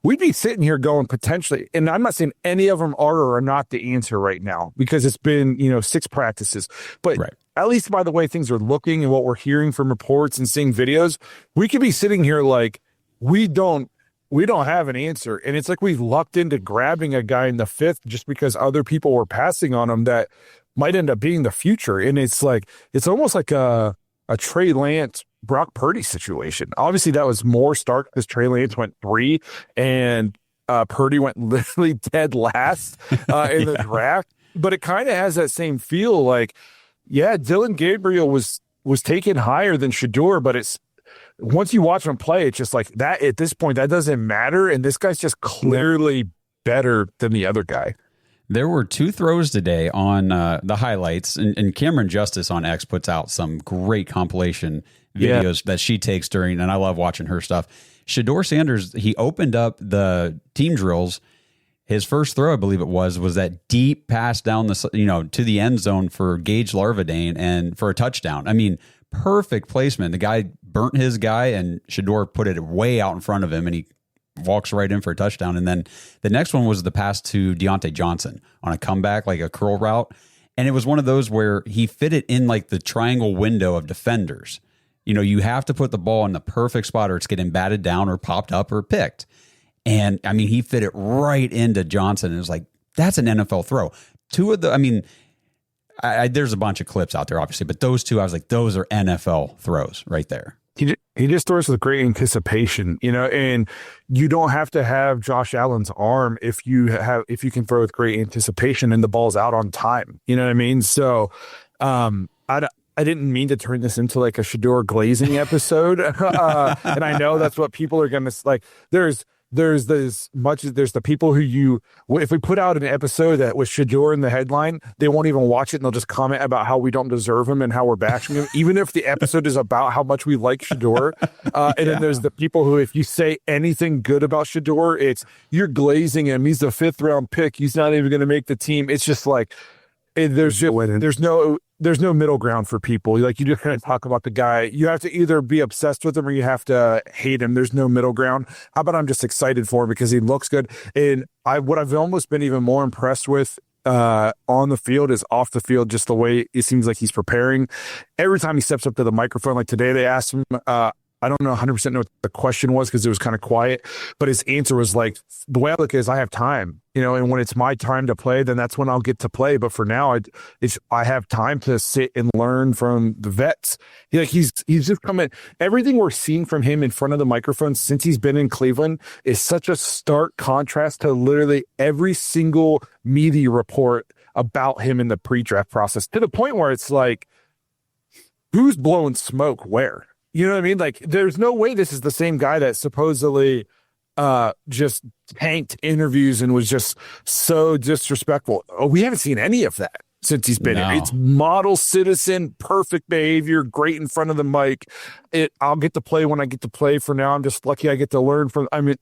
Speaker 3: we'd be sitting here going potentially, and I'm not saying any of them are or are not the answer right now because it's been, 6 practices, but right. At least by the way things are looking and what we're hearing from reports and seeing videos, we could be sitting here like we don't have an answer. And it's like we've lucked into grabbing a guy in the fifth just because other people were passing on him that might end up being the future. And it's like, it's almost like a Trey Lance, Brock Purdy situation. Obviously that was more stark because Trey Lance went 3 and Purdy went literally dead last in the draft. But it kind of has that same feel like, yeah, Dylan Gabriel was taken higher than Shadur, but it's, once you watch him play, it's just like that at this point, that doesn't matter. And this guy's just clearly better than the other guy.
Speaker 5: There were 2 throws today on the highlights, and Cameron Justice on X puts out some great compilation videos that she takes during, and I love watching her stuff. Shadur Sanders, he opened up the team drills. His first throw, I believe it was that deep pass down the, to the end zone for Gage Larvadane and for a touchdown. I mean, perfect placement. The guy burnt his guy, and Shadur put it way out in front of him, and he walks right in for a touchdown. And then the next one was the pass to Deontay Johnson on a comeback, like a curl route. And it was one of those where he fit it in like the triangle window of defenders. You have to put the ball in the perfect spot or it's getting batted down or popped up or picked. And I mean, he fit it right into Johnson. And it was like, that's an NFL throw. 2 of the, I mean, there's a bunch of clips out there, obviously, but those 2, I was like, those are NFL throws right there.
Speaker 3: He just throws with great anticipation, and you don't have to have Josh Allen's arm if you can throw with great anticipation and the ball's out on time. You know what I mean? So, I didn't mean to turn this into like a Shadur glazing episode. And I know that's what people are going to like. There's the people who if we put out an episode that was Shadur in the headline, they won't even watch it and they'll just comment about how we don't deserve him and how we're bashing him, even if the episode is about how much we like Shadur. And then there's the people who, if you say anything good about Shadur, it's you're glazing him. He's the 5th round pick. He's not even going to make the team. It's just like, there's no middle ground for people. Like you just kind of talk about the guy. You have to either be obsessed with him or you have to hate him. There's no middle ground. How about I'm just excited for him because he looks good. And what I've almost been even more impressed with on the field is off the field, just the way it seems like he's preparing. Every time he steps up to the microphone, like today they asked him, I don't know 100% know what the question was because it was kind of quiet, but his answer was like, the way I look at it is I have time, and when it's my time to play, then that's when I'll get to play. But for now, I have time to sit and learn from the vets. He's just coming. Everything we're seeing from him in front of the microphone since he's been in Cleveland is such a stark contrast to literally every single media report about him in the pre-draft process, to the point where it's like, who's blowing smoke where? You know what I mean? Like, there's no way this is the same guy that supposedly just tanked interviews and was just so disrespectful. Oh, we haven't seen any of that since he's been here. It's model citizen, perfect behavior, great in front of the mic. I'll get to play when I get to play. For now, I'm just lucky I get to learn from. I mean,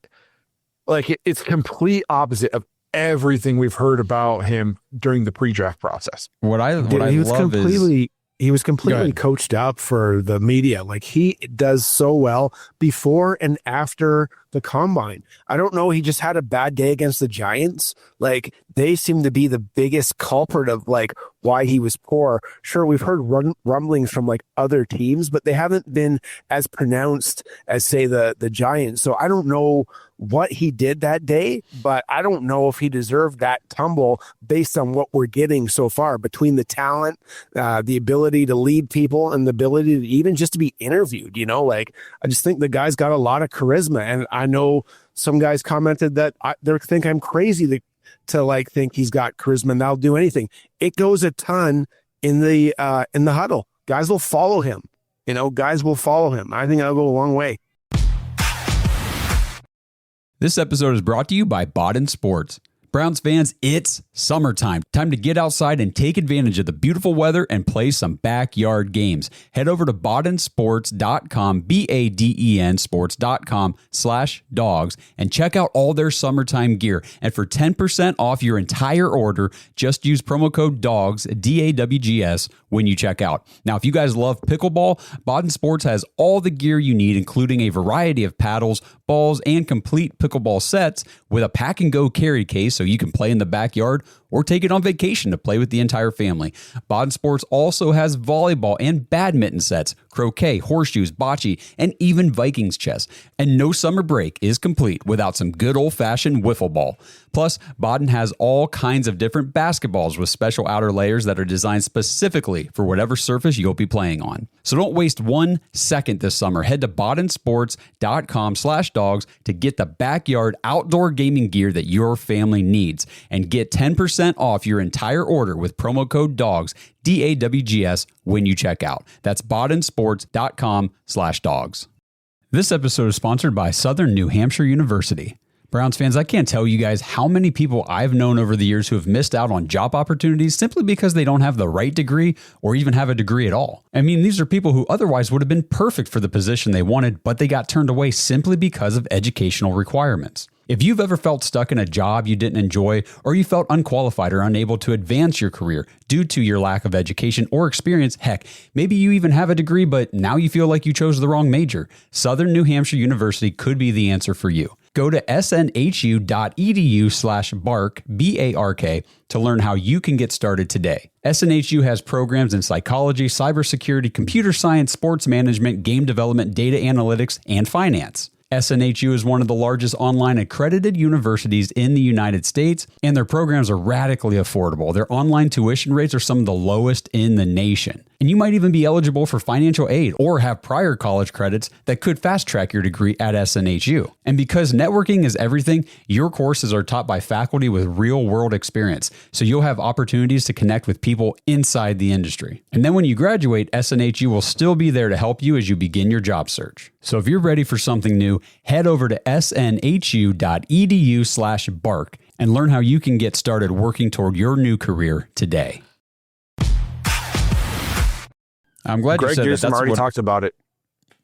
Speaker 3: like it's complete opposite of everything we've heard about him during the pre-draft process.
Speaker 4: What I love is. He was completely coached up for the media. Like he does so well before and after the combine. I don't know. He just had a bad day against the Giants. Like they seem to be the biggest culprit of like why he was poor. Sure, we've heard rumblings from like other teams, but they haven't been as pronounced as say the Giants. So I don't know what he did that day, but I don't know if he deserved that tumble based on what we're getting so far between the talent, the ability to lead people and the ability to even just to be interviewed, like I just think the guy's got a lot of charisma. And I know some guys commented that they think I'm crazy to like think he's got charisma and that'll do anything. It goes a ton in the huddle. Guys will follow him. Guys will follow him. I think that'll go a long way.
Speaker 5: This episode is brought to you by Bodden Sports. Browns fans, it's summertime. Time to get outside and take advantage of the beautiful weather and play some backyard games. Head over to boddensports.com, BADEN sports.com/dogs, and check out all their summertime gear. And for 10% off your entire order, just use promo code DOGS, DAWGS, when you check out. Now, if you guys love pickleball, Bodden Sports has all the gear you need, including a variety of paddles, balls, and complete pickleball sets with a pack and go carry case so you can play in the backyard or take it on vacation to play with the entire family. Bodden Sports also has volleyball and badminton sets, croquet, horseshoes, bocce, and even Vikings chess. And no summer break is complete without some good old-fashioned wiffle ball. Plus, Bodden has all kinds of different basketballs with special outer layers that are designed specifically for whatever surface you'll be playing on. So don't waste 1 second this summer. Head to boddensports.com/dogs to get the backyard outdoor gaming gear that your family needs and get 10% off your entire order with promo code DOGS, DAWGS, when you check out. That's boddensports.com/dogs. This episode is sponsored by Southern New Hampshire University. Browns fans, I can't tell you guys how many people I've known over the years who have missed out on job opportunities simply because they don't have the right degree or even have a degree at all. I mean, these are people who otherwise would have been perfect for the position they wanted, but they got turned away simply because of educational requirements. If you've ever felt stuck in a job you didn't enjoy, or you felt unqualified or unable to advance your career due to your lack of education or experience, heck, maybe you even have a degree, but now you feel like you chose the wrong major, Southern New Hampshire University could be the answer for you. Go to snhu.edu/bark, BARK, to learn how you can get started today. SNHU has programs in psychology, cybersecurity, computer science, sports management, game development, data analytics, and finance. SNHU is one of the largest online accredited universities in the United States, and their programs are radically affordable. Their online tuition rates are some of the lowest in the nation. And you might even be eligible for financial aid or have prior college credits that could fast track your degree at SNHU. And because networking is everything, your courses are taught by faculty with real world experience. So you'll have opportunities to connect with people inside the industry. And then when you graduate, SNHU will still be there to help you as you begin your job search. So if you're ready for something new, head over to snhu.edu/bark and learn how you can get started working toward your new career today. I'm glad
Speaker 3: Greg
Speaker 5: you said that.
Speaker 3: Already talked about it.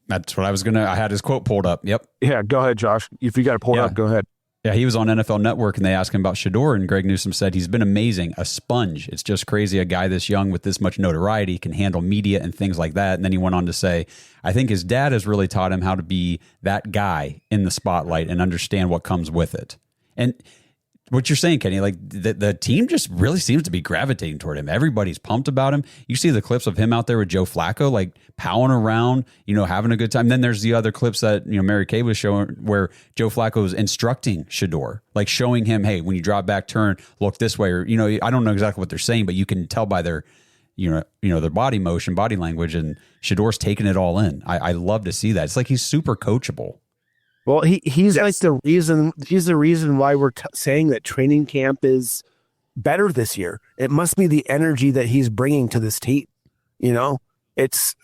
Speaker 5: That's what I was I had his quote pulled up. Yep.
Speaker 3: Yeah, go ahead, Josh. If you got it pulled up, go ahead.
Speaker 5: Yeah, he was on NFL Network and they asked him about Shadur, and Greg Newsome said he's been amazing, a sponge. It's just crazy a guy this young with this much notoriety can handle media and things like that. And then he went on to say, I think his dad has really taught him how to be that guy in the spotlight and understand what comes with it. And what you're saying, Kenny, like the team just really seems to be gravitating toward him. Everybody's pumped about him. You see the clips of him out there with Joe Flacco, like powing around, having a good time. Then there's the other clips that, Mary Kay was showing where Joe Flacco is instructing Shadur, like showing him, hey, when you drop back, turn, look this way. Or, I don't know exactly what they're saying, but you can tell by their, their body motion, body language, and Shador's taking it all in. I love to see that. It's like he's super coachable.
Speaker 4: Well, he's like the reason. He's the reason why we're saying that training camp is better this year. It must be the energy that he's bringing to this team. It's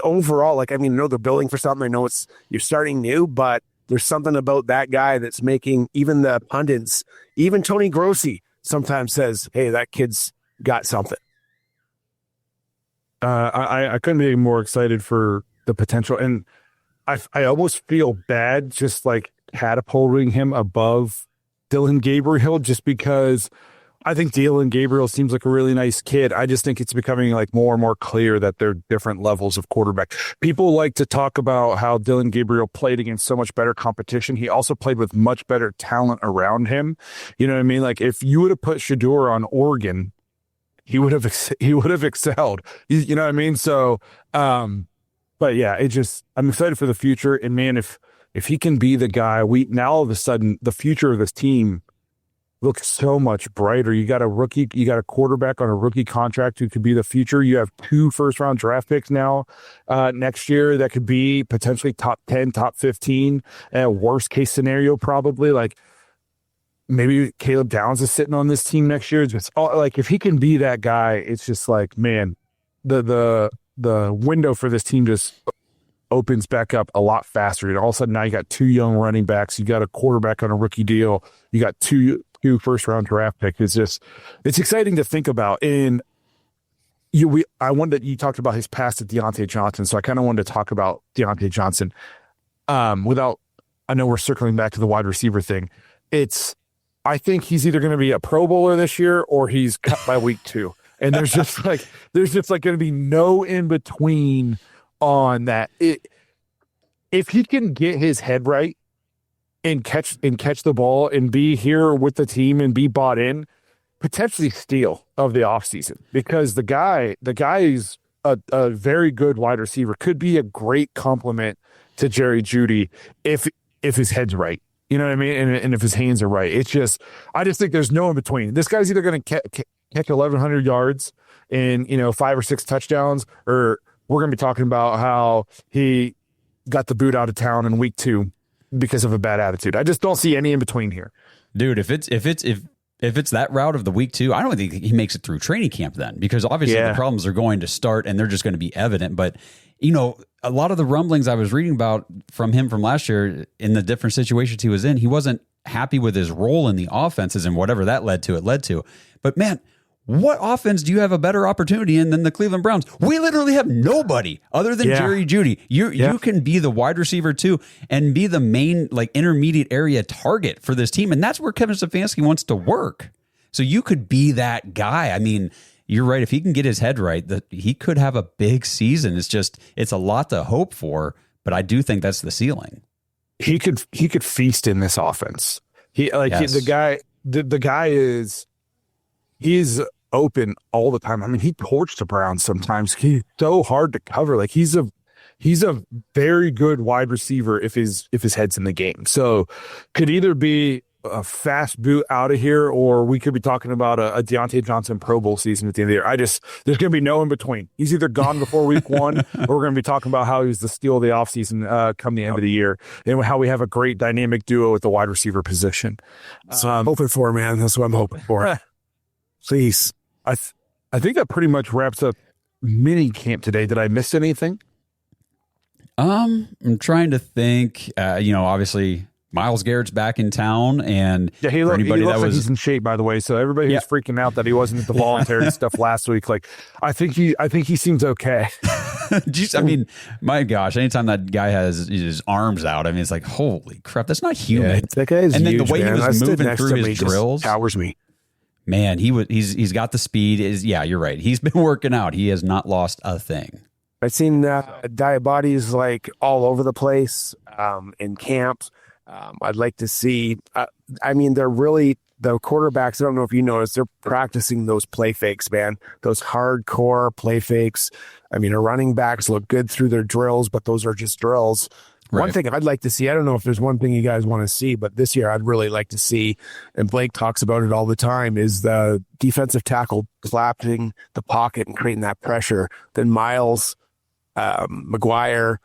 Speaker 4: overall like, I know they're building for something. I know you're starting new, but there's something about that guy that's making even the pundits, even Tony Grossi sometimes says, "Hey, that kid's got something."
Speaker 3: I couldn't be more excited for the potential, and I almost feel bad just like catapulting him above Dillon Gabriel just because I think Dillon Gabriel seems like a really nice kid. I just think it's becoming like more and more clear that they're different levels of quarterback. People like to talk about how Dillon Gabriel played against so much better competition. He also played with much better talent around him. You know what I mean? Like if you would have put Shadur on Oregon, he would have excelled. You know what I mean? So, but yeah, I'm excited for the future. And man, if he can be the guy, now all of a sudden the future of this team looks so much brighter. You got a quarterback on a rookie contract who could be the future. You have 2 first-round draft picks now next year that could be potentially top 10, top 15, worst case scenario probably. Like maybe Caleb Downs is sitting on this team next year. It's just like if he can be that guy, it's just like, man, the window for this team just opens back up a lot faster. And all of a sudden now you got 2 young running backs, you got a quarterback on a rookie deal, you got two first-round draft picks. It's exciting to think about. And I wanted you talked about his pass to Deontay Johnson, so I kind of wanted to talk about Deontay Johnson. I know we're circling back to the wide receiver thing. I think he's either going to be a Pro Bowler this year or he's cut by week 2. And there's just like going to be no in between on that. If he can get his head right and catch the ball and be here with the team and be bought in, potentially steal of the offseason, because the guy is a very good wide receiver, could be a great compliment to Jerry Jeudy if his head's right. You know what I mean? And if his hands are right. I just think there's no in between. This guy's either going to catch 1,100 yards and 5 or 6 touchdowns, or we're going to be talking about how he got the boot out of town in week 2 because of a bad attitude. I just don't see any in between here.
Speaker 5: Dude, if it's that route of the week 2, I don't think he makes it through training camp then, because obviously the problems are going to start and they're just going to be evident. But, a lot of the rumblings I was reading about from him from last year in the different situations he was in, he wasn't happy with his role in the offenses, and whatever that led to. But man, what offense do you have a better opportunity in than the Cleveland Browns? We literally have nobody other than Jerry Jeudy. You can be the wide receiver too and be the main intermediate area target for this team. And that's where Kevin Stefanski wants to work. So you could be that guy. I mean, you're right. If he can get his head right, he could have a big season. It's a lot to hope for, but I do think that's the ceiling.
Speaker 3: He could feast in this offense. The guy he's open all the time. I mean, he torched the Browns sometimes. He's so hard to cover. He's a very good wide receiver if his head's in the game. So could either be a fast boot out of here, or we could be talking about a Deontay Johnson Pro Bowl season at the end of the year. There's going to be no in between. He's either gone before week 1 or we're going to be talking about how he's the steal of the offseason come the end of the year, and how we have a great dynamic duo at the wide receiver position.
Speaker 4: So I'm hoping for, man. That's what I'm hoping for. Please.
Speaker 3: I think that pretty much wraps up Minicamp today. Did I miss anything?
Speaker 5: I'm trying to think. Obviously Myles Garrett's back in town, and
Speaker 3: he looks like he's in shape, by the way. So everybody who's freaking out that he wasn't at the voluntary stuff last week, I think he seems okay.
Speaker 5: I mean, my gosh, anytime that guy has his arms out, I mean, it's like, holy crap, that's not human.
Speaker 4: Yeah, that guy is
Speaker 5: and
Speaker 4: huge,
Speaker 5: then the way
Speaker 4: man.
Speaker 5: he was moving through his drills
Speaker 4: towers me.
Speaker 5: Man, he's got the speed. You're right. He's been working out. He has not lost a thing.
Speaker 4: I've seen Diabates all over the place in camps. I'd like to see. They're really the quarterbacks. I don't know if you noticed, they're practicing those play fakes, man. Those hardcore play fakes. I mean, our running backs look good through their drills, but those are just drills. Right. One thing I'd like to see, I don't know if there's one thing you guys want to see, but this year I'd really like to see, and Blake talks about it all the time, is the defensive tackle collapsing the pocket and creating that pressure. Then Miles, McGuire,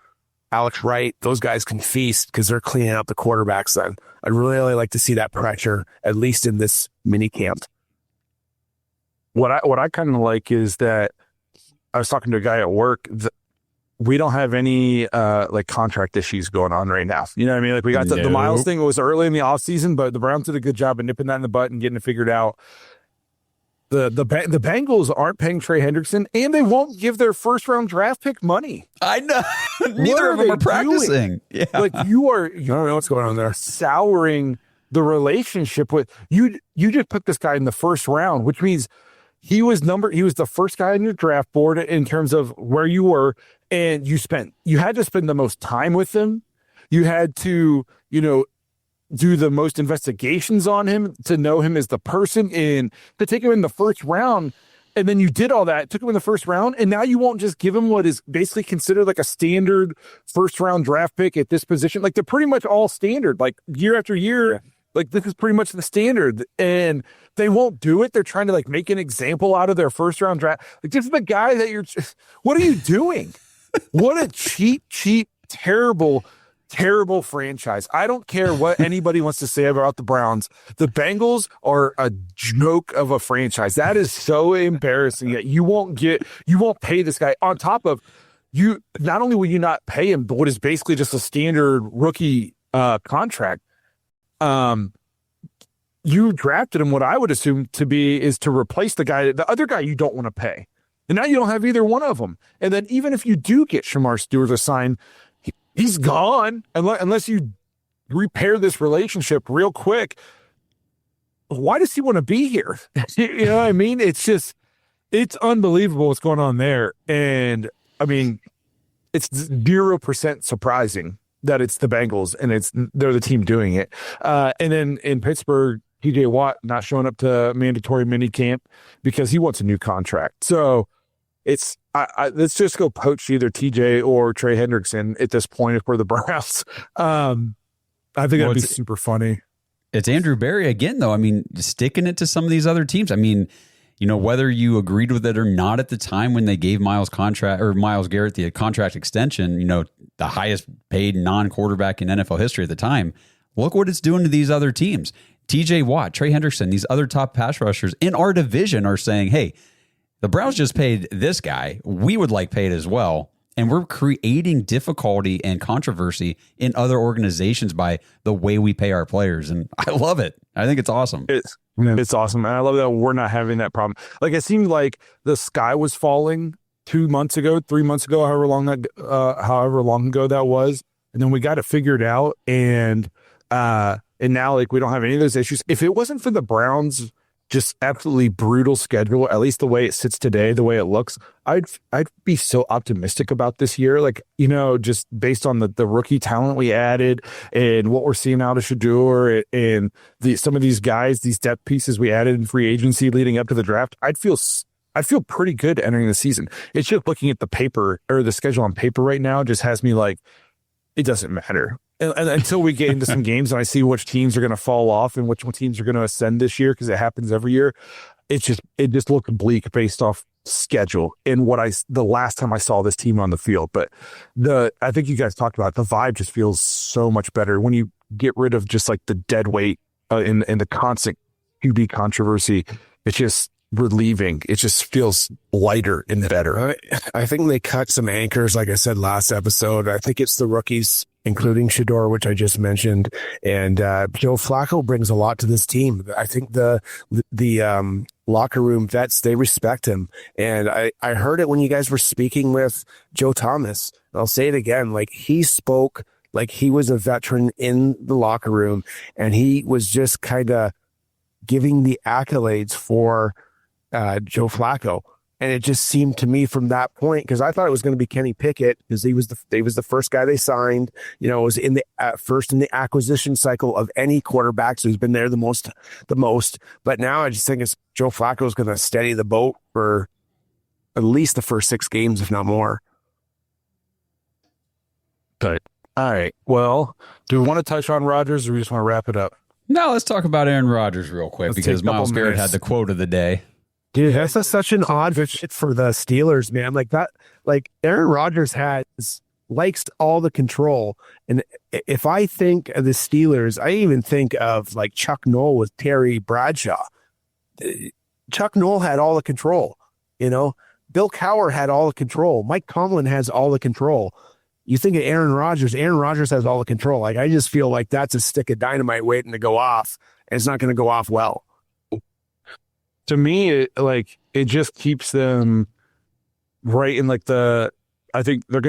Speaker 4: Alex Wright, those guys can feast because they're cleaning out the quarterbacks then. I'd really like to see that pressure, at least in this mini camp.
Speaker 3: What I kind of like is that I was talking to a guy at work. We don't have any contract issues going on right now. You know what I mean? We got the Miles thing. It was early in the offseason, but the Browns did a good job of nipping that in the butt and getting it figured out. The Bengals aren't paying Trey Hendrickson, and they won't give their first-round draft pick money.
Speaker 5: I know. Neither of them are practicing.
Speaker 3: Yeah. You don't know what's going on there. Souring the relationship with you. You just put this guy in the first round, which means he was the first guy on your draft board in terms of where you were, and you had to spend the most time with him. You had to, do the most investigations on him to know him as the person, and to take him in the first round. And then you did all that, took him in the first round, and now you won't just give him what is basically considered a standard first round draft pick at this position. They're pretty much all standard, year after year. Yeah. This is pretty much the standard, and they won't do it. They're trying to make an example out of their first round draft. This is the guy that what are you doing? What a cheap, terrible terrible franchise. I don't care what anybody wants to say about the Browns. The Bengals are a joke of a franchise. That is so embarrassing that you won't pay this guy on top of you. Not only will you not pay him, but what is basically just a standard rookie contract. You drafted him, what I would assume is to replace the other guy you don't want to pay. And now you don't have either one of them. And then even if you do get Shamar Stewart to sign, he's gone unless you repair this relationship real quick. Why does he want to be here? You know what I mean? It's unbelievable what's going on there. And I mean, it's 0% surprising that it's the Bengals and they're the team doing it. And then in Pittsburgh, TJ Watt not showing up to mandatory minicamp because he wants a new contract. So let's just go poach either TJ or Trey Hendrickson at this point for the Browns. I think that'd be super funny.
Speaker 5: It's Andrew Berry again, though. I mean, sticking it to some of these other teams. I mean, you know, whether you agreed with it or not at the time when they gave Myles Garrett the contract extension, you know, the highest paid non-quarterback in NFL history at the time. Look what it's doing to these other teams. TJ Watt, Trey Hendrickson, these other top pass rushers in our division are saying, hey, the Browns just paid this guy. We would like paid as well. And we're creating difficulty and controversy in other organizations by the way we pay our players. And I love it. I think it's awesome.
Speaker 3: It's awesome. And I love that we're not having that problem. Like, it seemed like the sky was falling 2 months ago, 3 months ago, however long ago that was. And then we got it figured out. And now, like, we don't have any of those issues. If it wasn't for the Browns' just absolutely brutal schedule, at least the way it sits today, the way it looks, I'd be so optimistic about this year. Like, you know, just based on the rookie talent we added and what we're seeing out of Shadur and some of these guys, these depth pieces we added in free agency leading up to the draft, I'd feel pretty good entering the season. It's just looking at the paper or the schedule on paper right now just has me like, it doesn't matter. And until we get into some games and I see which teams are going to fall off and which teams are going to ascend this year, because it happens every year, it just looked bleak based off schedule and the last time I saw this team on the field. But I think you guys talked about it, the vibe just feels so much better when you get rid of just like the dead weight in the constant QB controversy. It's just relieving. It just feels lighter and better.
Speaker 4: I think they cut some anchors, like I said last episode. I think it's the rookies, including Shadur, which I just mentioned, and Joe Flacco brings a lot to this team. I think the locker room vets, they respect him, and I heard it when you guys were speaking with Joe Thomas. I'll say it again, like, he spoke like he was a veteran in the locker room, and he was just kind of giving the accolades for Joe Flacco. And it just seemed to me from that point, because I thought it was going to be Kenny Pickett, because he was the first guy they signed. You know, it was in the first in the acquisition cycle of any quarterback, so he's been there the most. But now I just think it's Joe Flacco is going to steady the boat for at least the first 6 games, if not more.
Speaker 3: Good. All right. Well, do we want to touch on Rodgers, or we just want to wrap it up?
Speaker 5: No, let's talk about Aaron Rodgers real quick, because Myles Garrett had the quote of the day.
Speaker 4: Dude, that's such an odd fit for the Steelers, man. Like that, like Aaron Rodgers likes all the control. And if I think of the Steelers, I even think of like Chuck Noll with Terry Bradshaw. Chuck Noll had all the control, you know. Bill Cowher had all the control. Mike Tomlin has all the control. You think of Aaron Rodgers has all the control. Like, I just feel like that's a stick of dynamite waiting to go off, and it's not going to go off well.
Speaker 3: To me, it just keeps them right in like I think they'll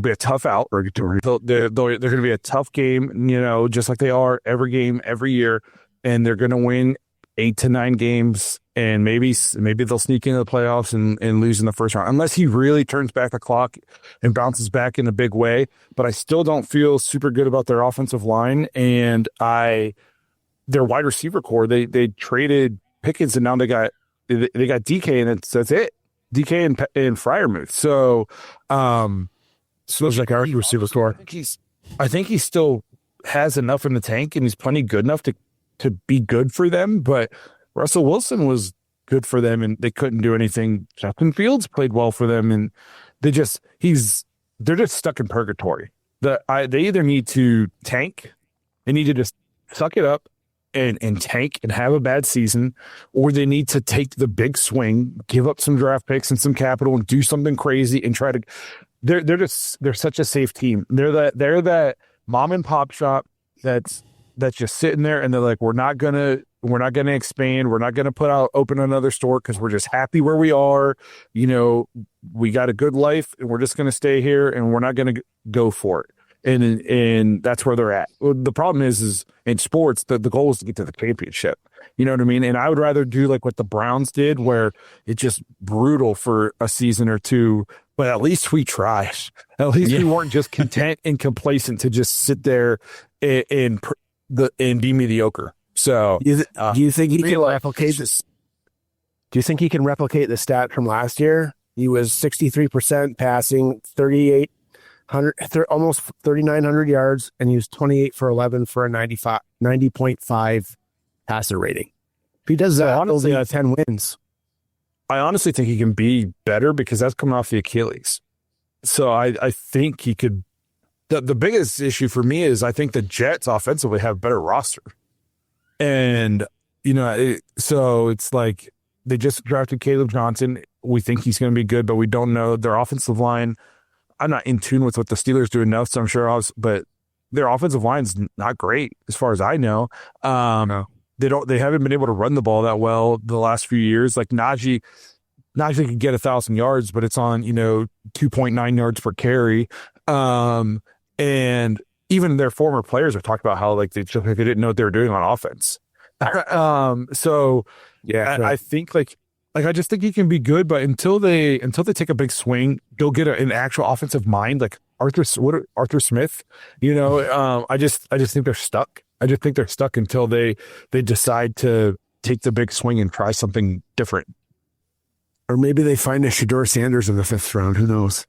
Speaker 3: be a tough out. They're going to be a tough game, you know, just like they are every game, every year. And they're going to win 8 to 9 games. And maybe they'll sneak into the playoffs and lose in the first round, unless he really turns back the clock and bounces back in a big way. But I still don't feel super good about their offensive line. And their wide receiver core, they traded Pickens, and now they got DK, and that's it. DK and Freiermuth. So,
Speaker 4: it's like our receiver core.
Speaker 3: I think he still has enough in the tank, and he's plenty good enough to be good for them. But Russell Wilson was good for them, and they couldn't do anything. Justin Fields played well for them, and they're just stuck in purgatory. They either need to tank, they need to just suck it up and tank and have a bad season, or they need to take the big swing, give up some draft picks and some capital and do something crazy and try to. They're such a safe team. They're that mom and pop shop that's just sitting there, and they're like, we're not gonna expand, we're not gonna open another store because we're just happy where we are. We got a good life and we're just gonna stay here and we're not gonna go for it. And that's where they're at. The problem is in sports, the goal is to get to the championship. You know what I mean? And I would rather do like what the Browns did, where it's just brutal for a season or two, but at least we tried. At least we weren't just content and complacent to just sit there and be mediocre. So,
Speaker 4: do you think he can replicate this? Do you think he can replicate the stat from last year? He was 63% passing, almost 3,900 yards, and he was 28 for 11 for a 90.5 passer rating. If he does that, honestly, he'll 10 wins.
Speaker 3: I honestly think he can be better because that's coming off the Achilles. So I think he could. The biggest issue for me is I think the Jets offensively have a better roster. And, so it's like they just drafted Caleb Johnson. We think he's going to be good, but we don't know their offensive line. I'm not in tune with what the Steelers do enough, so I'm sure but their offensive line's not great as far as I know. No. They haven't been able to run the ball that well the last few years. Like Najee could get 1,000 yards, but it's on 2.9 yards per carry. And even their former players have talked about how like they didn't know what they were doing on offense. So yeah, sure. I think I just think he can be good, but until they take a big swing, go get an actual offensive mind like Arthur Smith. I just think they're stuck. I just think they're stuck until they decide to take the big swing and try something different.
Speaker 4: Or maybe they find a Shadur Sanders in the 5th round. Who knows?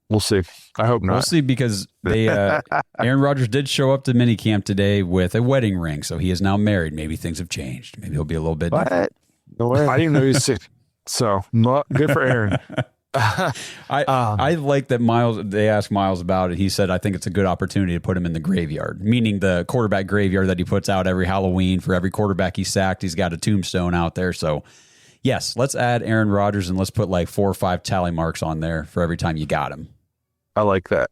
Speaker 3: We'll see. I hope not.
Speaker 5: We'll see, because Aaron Rodgers did show up to minicamp today with a wedding ring, so he is now married. Maybe things have changed. Maybe he'll be a little bit different.
Speaker 3: No way. I didn't know he was sick. So good for Aaron.
Speaker 5: I like that Miles. They asked Miles about it. He said, "I think it's a good opportunity to put him in the graveyard," meaning the quarterback graveyard that he puts out every Halloween for every quarterback he sacked. He's got a tombstone out there. So, yes, let's add Aaron Rodgers and let's put like 4 or 5 tally marks on there for every time you got him.
Speaker 3: I like that.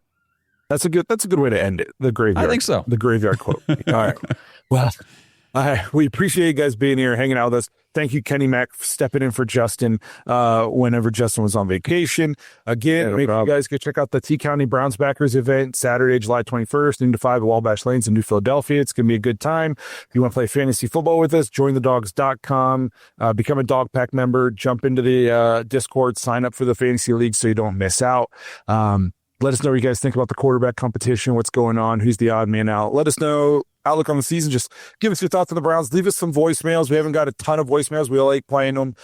Speaker 3: That's a good way to end it. The graveyard.
Speaker 5: I think so.
Speaker 3: The graveyard quote. All right. Well, we appreciate you guys being here, hanging out with us. Thank you, Kenny Mack, for stepping in for Justin whenever Justin was on vacation. Again, make sure you guys go check out the T County Browns Backers event Saturday, July 21st, noon to 5 at Wabash Lanes in New Philadelphia. It's going to be a good time. If you want to play fantasy football with us, jointhedogs.com, become a Dog Pack member, jump into the Discord, sign up for the fantasy league so you don't miss out. Let us know what you guys think about the quarterback competition, what's going on, who's the odd man out. Let us know outlook on the season. Just give us your thoughts on the Browns. Leave us some voicemails. We haven't got a ton of voicemails. We like playing them.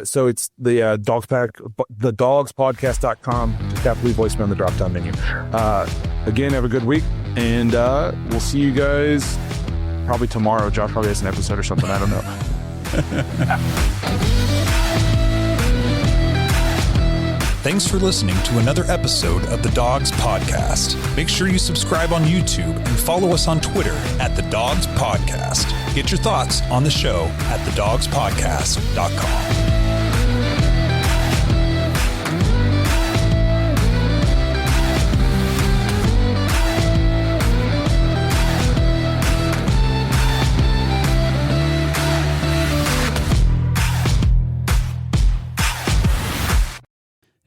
Speaker 3: So it's the Dogs Pack, the dogspodcast.com. Just have to leave voicemail in the drop-down menu. Again, have a good week, and we'll see you guys probably tomorrow. Josh probably has an episode or something. I don't know.
Speaker 2: Thanks for listening to another episode of the Dogs Podcast. Make sure you subscribe on YouTube and follow us on Twitter at The Dogs Podcast. Get your thoughts on the show at thedogspodcast.com.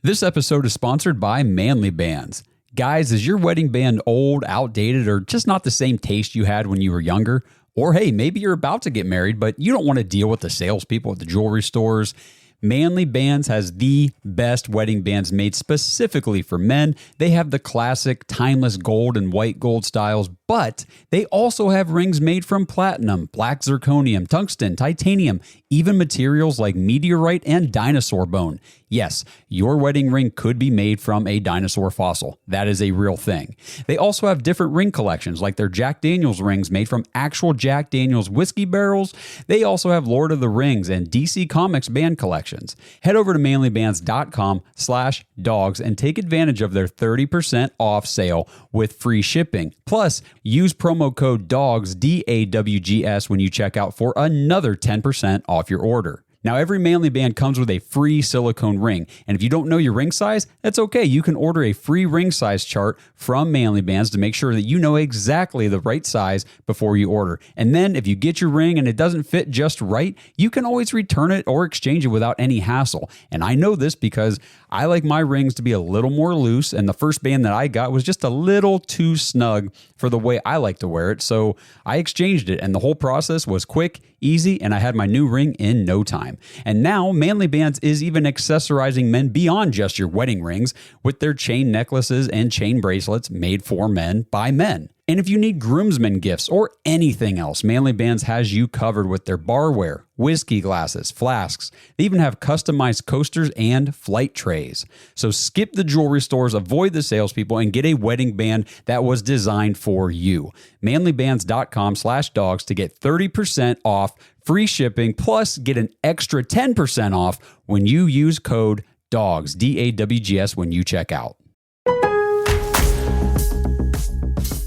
Speaker 5: This episode is sponsored by Manly Bands. Guys, is your wedding band old, outdated, or just not the same taste you had when you were younger? Or hey, maybe you're about to get married, but you don't want to deal with the salespeople at the jewelry stores. Manly Bands has the best wedding bands made specifically for men. They have the classic, timeless gold and white gold styles, but they also have rings made from platinum, black zirconium, tungsten, titanium, even materials like meteorite and dinosaur bone. Yes, your wedding ring could be made from a dinosaur fossil. That is a real thing. They also have different ring collections, like their Jack Daniels rings made from actual Jack Daniels whiskey barrels. They also have Lord of the Rings and DC Comics band collections. Head over to manlybands.com/dogs and take advantage of their 30% off sale with free shipping. Plus, use promo code DAWGS, DAWGS, when you check out for another 10% off your order. Now, every Manly Band comes with a free silicone ring, and if you don't know your ring size, that's okay. You can order a free ring size chart from Manly Bands to make sure that you know exactly the right size before you order. And then if you get your ring and it doesn't fit just right, you can always return it or exchange it without any hassle. And I know this because I like my rings to be a little more loose, and the first band that I got was just a little too snug for the way I like to wear it, so I exchanged it, and the whole process was quick, easy, and I had my new ring in no time. And now, Manly Bands is even accessorizing men beyond just your wedding rings with their chain necklaces and chain bracelets made for men by men. And if you need groomsmen gifts or anything else, Manly Bands has you covered with their barware, whiskey glasses, flasks. They even have customized coasters and flight trays. So skip the jewelry stores, avoid the salespeople, and get a wedding band that was designed for you. manlybands.com/dogs to get 30% off, free shipping, plus get an extra 10% off when you use code DAWGS, DAWGS, when you check out.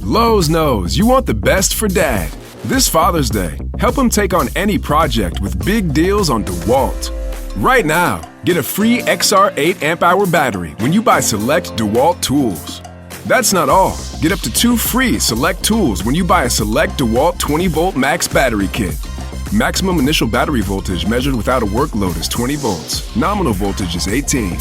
Speaker 1: Lowe's knows you want the best for dad. This Father's Day, help him take on any project with big deals on DeWalt. Right now, get a free XR8 amp-hour battery when you buy select DeWalt tools. That's not all. Get up to 2 free select tools when you buy a select DeWalt 20-volt max battery kit. Maximum initial battery voltage measured without a work load is 20 volts. Nominal voltage is 18.